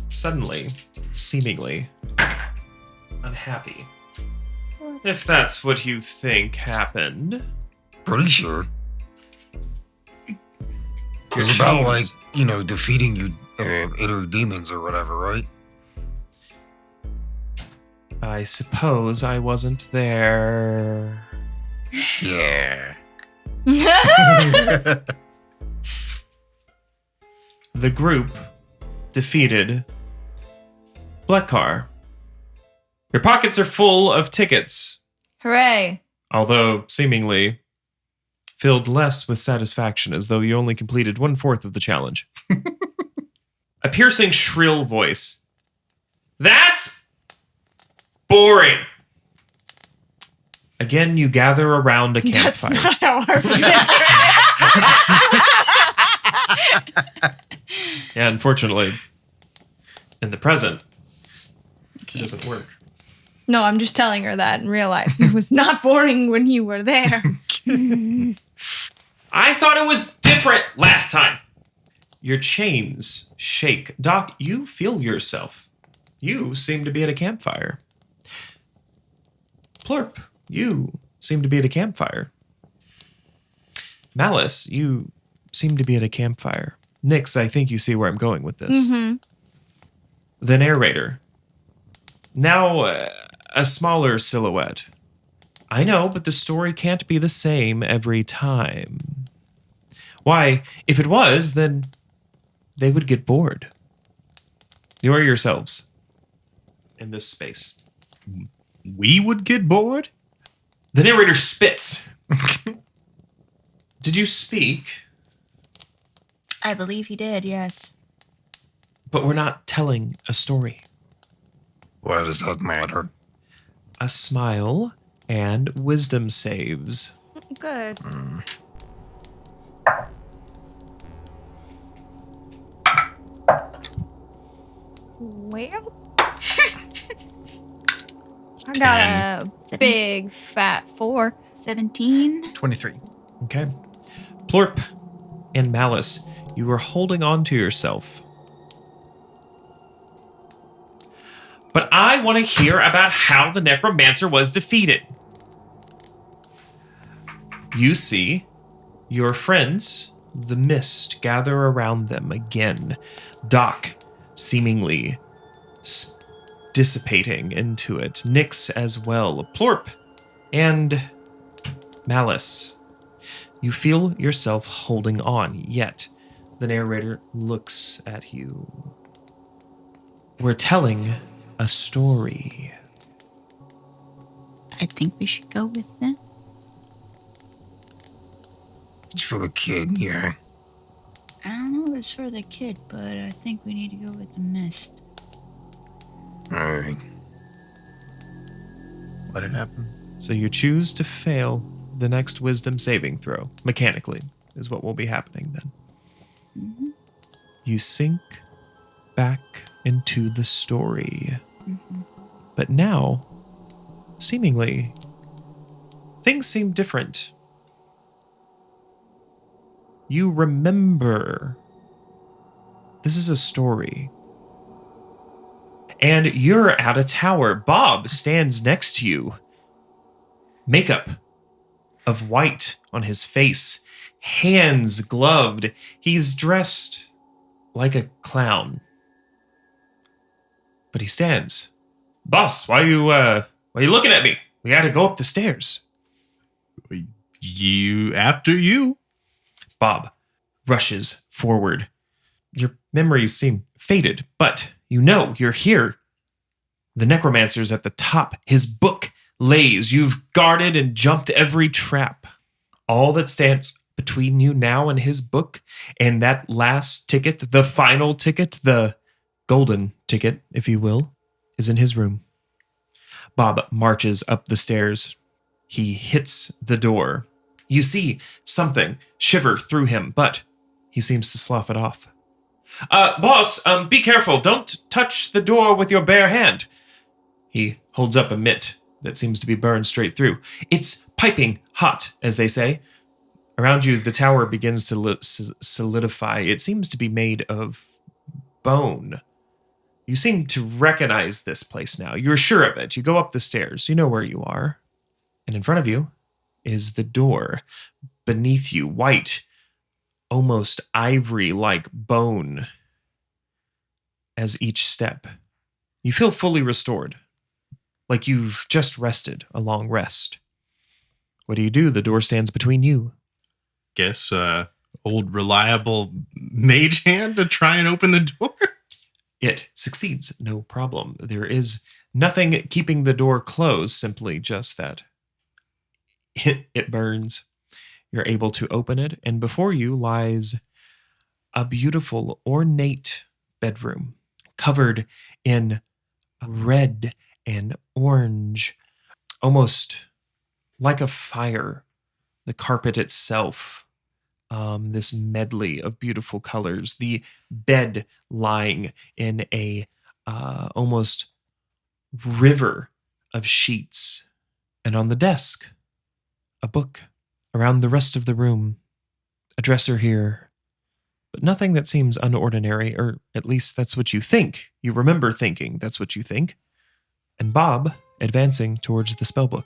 Speaker 1: Suddenly, seemingly unhappy. If that's what you think happened.
Speaker 6: Pretty sure. It
Speaker 1: your
Speaker 6: was about, like,
Speaker 1: chains-
Speaker 6: defeating you inner demons or whatever, right?
Speaker 1: I suppose I wasn't there.
Speaker 6: Yeah.
Speaker 1: The group defeated Bleckar. Your pockets are full of tickets,
Speaker 2: Hooray.
Speaker 1: although seemingly filled less with satisfaction, as though you only completed 1/4 of the challenge. A piercing, shrill voice. That's boring. Again, you gather around a
Speaker 2: That's
Speaker 1: campfire.
Speaker 2: not how our
Speaker 1: Yeah, unfortunately, in the present, it doesn't work.
Speaker 2: No, I'm just telling her that in real life. It was not boring when you were there.
Speaker 1: I thought it was different last time. Your chains shake. Doc, you feel yourself. You seem to be at a campfire. Plurp, you seem to be at a campfire. Malice, you seem to be at a campfire. Nyx, I think you see where I'm going with this. The narrator. Now, a smaller silhouette. I know, but the story can't be the same every time. Why, if it was, then they would get bored. You are yourselves in this space.
Speaker 5: We would get bored?
Speaker 1: The narrator spits. Did you speak?
Speaker 4: I believe he did, yes.
Speaker 1: But we're not telling a story.
Speaker 6: Why does that matter?
Speaker 1: A smile and wisdom saves.
Speaker 2: Good. Well, I got a big fat 4.
Speaker 4: 17.
Speaker 7: 23.
Speaker 1: Okay. Plorp and Malice, you are holding on to yourself. But I want to hear about how the necromancer was defeated. You see your friends, the mist, gather around them again. Doc seemingly dissipating into it. Nyx as well. Plorp and Malice. You feel yourself holding on, yet the narrator looks at you. We're telling a story.
Speaker 4: I think we should go with that.
Speaker 6: It's for the kid, yeah.
Speaker 4: I don't know if it's for the kid, but I think we need to go with the mist.
Speaker 6: All right.
Speaker 3: What had happened?
Speaker 1: So you choose to fail the next wisdom saving throw. Mechanically is what will be happening then.
Speaker 4: Mm-hmm.
Speaker 1: You sink back into the story.
Speaker 4: Mm-hmm.
Speaker 1: But now, seemingly, things seem different. You remember. This is a story. And you're at a tower. Bob stands next to you. Makeup of white on his face, hands gloved. He's dressed like a clown. But he stands. Boss, why are you looking at me? We gotta go up the stairs.
Speaker 5: After you.
Speaker 1: Bob rushes forward. Your memories seem faded, but you know you're here. The necromancer's at the top. His book lays. You've guarded and jumped every trap. All that stands between you now and his book and that last ticket, the final ticket, the golden ticket, if you will, is in his room. Bob marches up the stairs. He hits the door. You see something shiver through him, but he seems to slough it off. Boss, be careful. Don't touch the door with your bare hand. He holds up a mitt that seems to be burned straight through. It's piping hot, as they say. Around you, the tower begins to solidify. It seems to be made of bone. You seem to recognize this place now. You're sure of it. You go up the stairs. You know where you are. And in front of you is the door. Beneath you, white, almost ivory-like bone as each step. You feel fully restored, like you've just rested a long rest. What do? The door stands between you.
Speaker 5: Guess old reliable mage hand to try and open the door.
Speaker 1: It succeeds, no problem. There is nothing keeping the door closed, simply just that it burns. You're able to open it, and before you lies a beautiful, ornate bedroom covered in red and orange, almost like a fire. The carpet itself, this medley of beautiful colors, the bed lying in a almost river of sheets, and on the desk, a book. Around the rest of the room, a dresser here, but nothing that seems unordinary, or at least that's what you think. You remember thinking that's what you think. And Bob advancing towards the spellbook.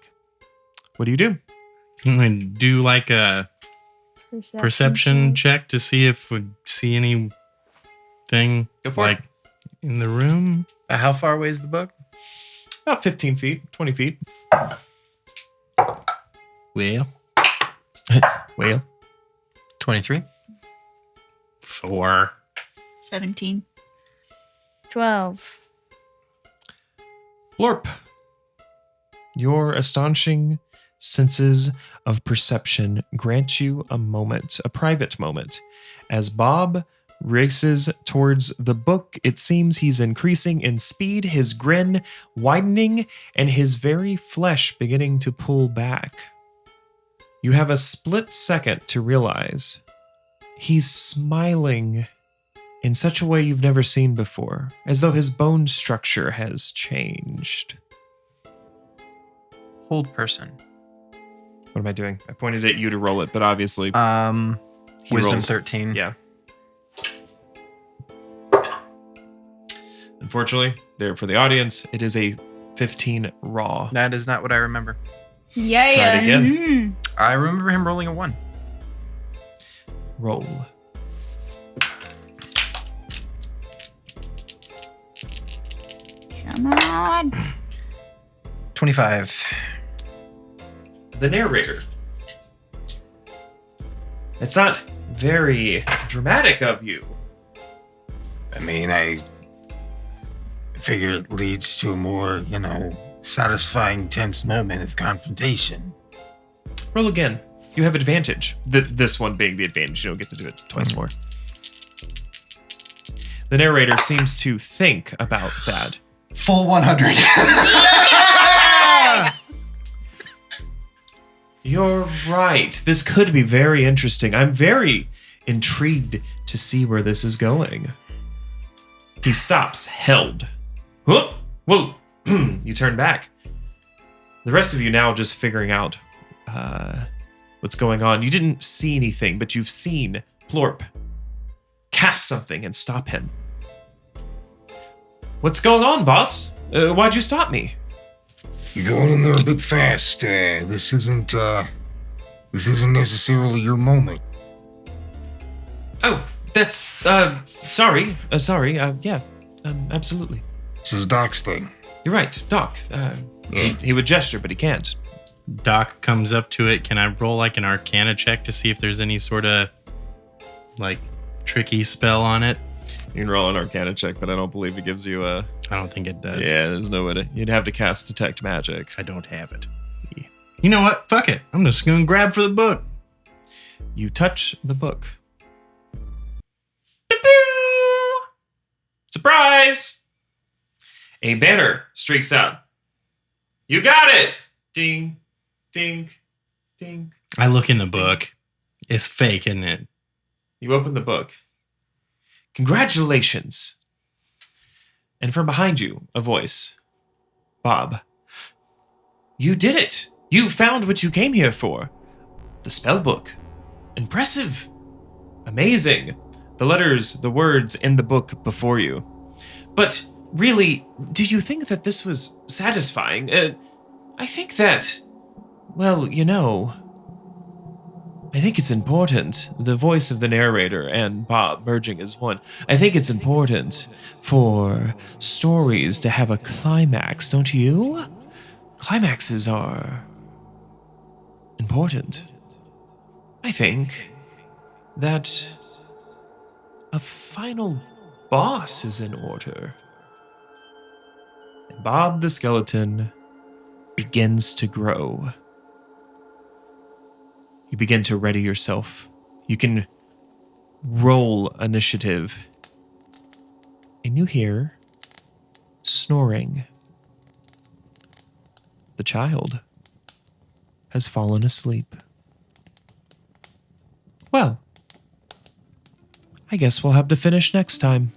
Speaker 1: What do?
Speaker 5: I'm going to do like a perception check to see if we see anything like in the room.
Speaker 3: How far away is the book?
Speaker 1: About 15 feet, 20 feet.
Speaker 5: Well,
Speaker 3: 23.
Speaker 5: 4.
Speaker 4: 17.
Speaker 2: 12.
Speaker 1: Blorp. Your astonishing senses of perception grant you a moment, a private moment. As Bob races towards the book, it seems he's increasing in speed, his grin widening, and his very flesh beginning to pull back. You have a split second to realize he's smiling in such a way you've never seen before, as though his bone structure has changed.
Speaker 3: Hold person.
Speaker 1: What am I doing? I pointed at you to roll it, but obviously...
Speaker 3: Wisdom
Speaker 1: rolls.
Speaker 3: 13.
Speaker 1: Yeah. Unfortunately, there for the audience, it is a 15 raw.
Speaker 3: That is not what I remember.
Speaker 2: Yeah,
Speaker 1: Try
Speaker 2: yeah.
Speaker 1: it again.
Speaker 2: Mhm.
Speaker 3: I remember him rolling a 1.
Speaker 1: Roll.
Speaker 4: Come on.
Speaker 3: 25.
Speaker 1: The narrator. It's not very dramatic of you.
Speaker 6: I mean, figure it leads to a more, satisfying, tense moment of confrontation.
Speaker 1: Roll again. You have advantage. This one being the advantage. You don't get to do it twice more. The narrator seems to think about that.
Speaker 3: Full 100.
Speaker 1: You're right. This could be very interesting. I'm very intrigued to see where this is going. He stops, held. Whoa! Whoa! You turn back. The rest of you now just figuring out what's going on. You didn't see anything, but you've seen Plorp cast something and stop him. What's going on, boss? Why'd you stop me?
Speaker 6: You're going in there a bit fast. This isn't necessarily your moment.
Speaker 1: Oh, that's sorry. Yeah, absolutely.
Speaker 6: This is Doc's thing.
Speaker 1: You're right, Doc. He would gesture, but he can't.
Speaker 5: Doc comes up to it. Can I roll like an Arcana check to see if there's any sort of like tricky spell on it?
Speaker 1: You can roll an Arcana check, but I don't believe it gives you a.
Speaker 5: I don't think it does.
Speaker 1: Yeah, there's no way to. You'd have to cast Detect Magic.
Speaker 5: I don't have it. You know what? Fuck it. I'm just gonna grab for the book.
Speaker 1: You touch the book. Surprise! A banner streaks out. You got it! Ding, ding, ding.
Speaker 5: I look in the book. It's fake, isn't it?
Speaker 1: You open the book. Congratulations. And from behind you, a voice. Bob. You did it. You found what you came here for. The spell book. Impressive. Amazing. The letters, the words in the book before you. But really, do you think that this was satisfying? I think that, well, I think it's important, the voice of the narrator and Bob merging as one. I think it's important for stories to have a climax, don't you? Climaxes are important. I think that a final boss is in order. And Bob the skeleton begins to grow. You begin to ready yourself. You can roll initiative. And you hear snoring. The child has fallen asleep. Well, I guess we'll have to finish next time.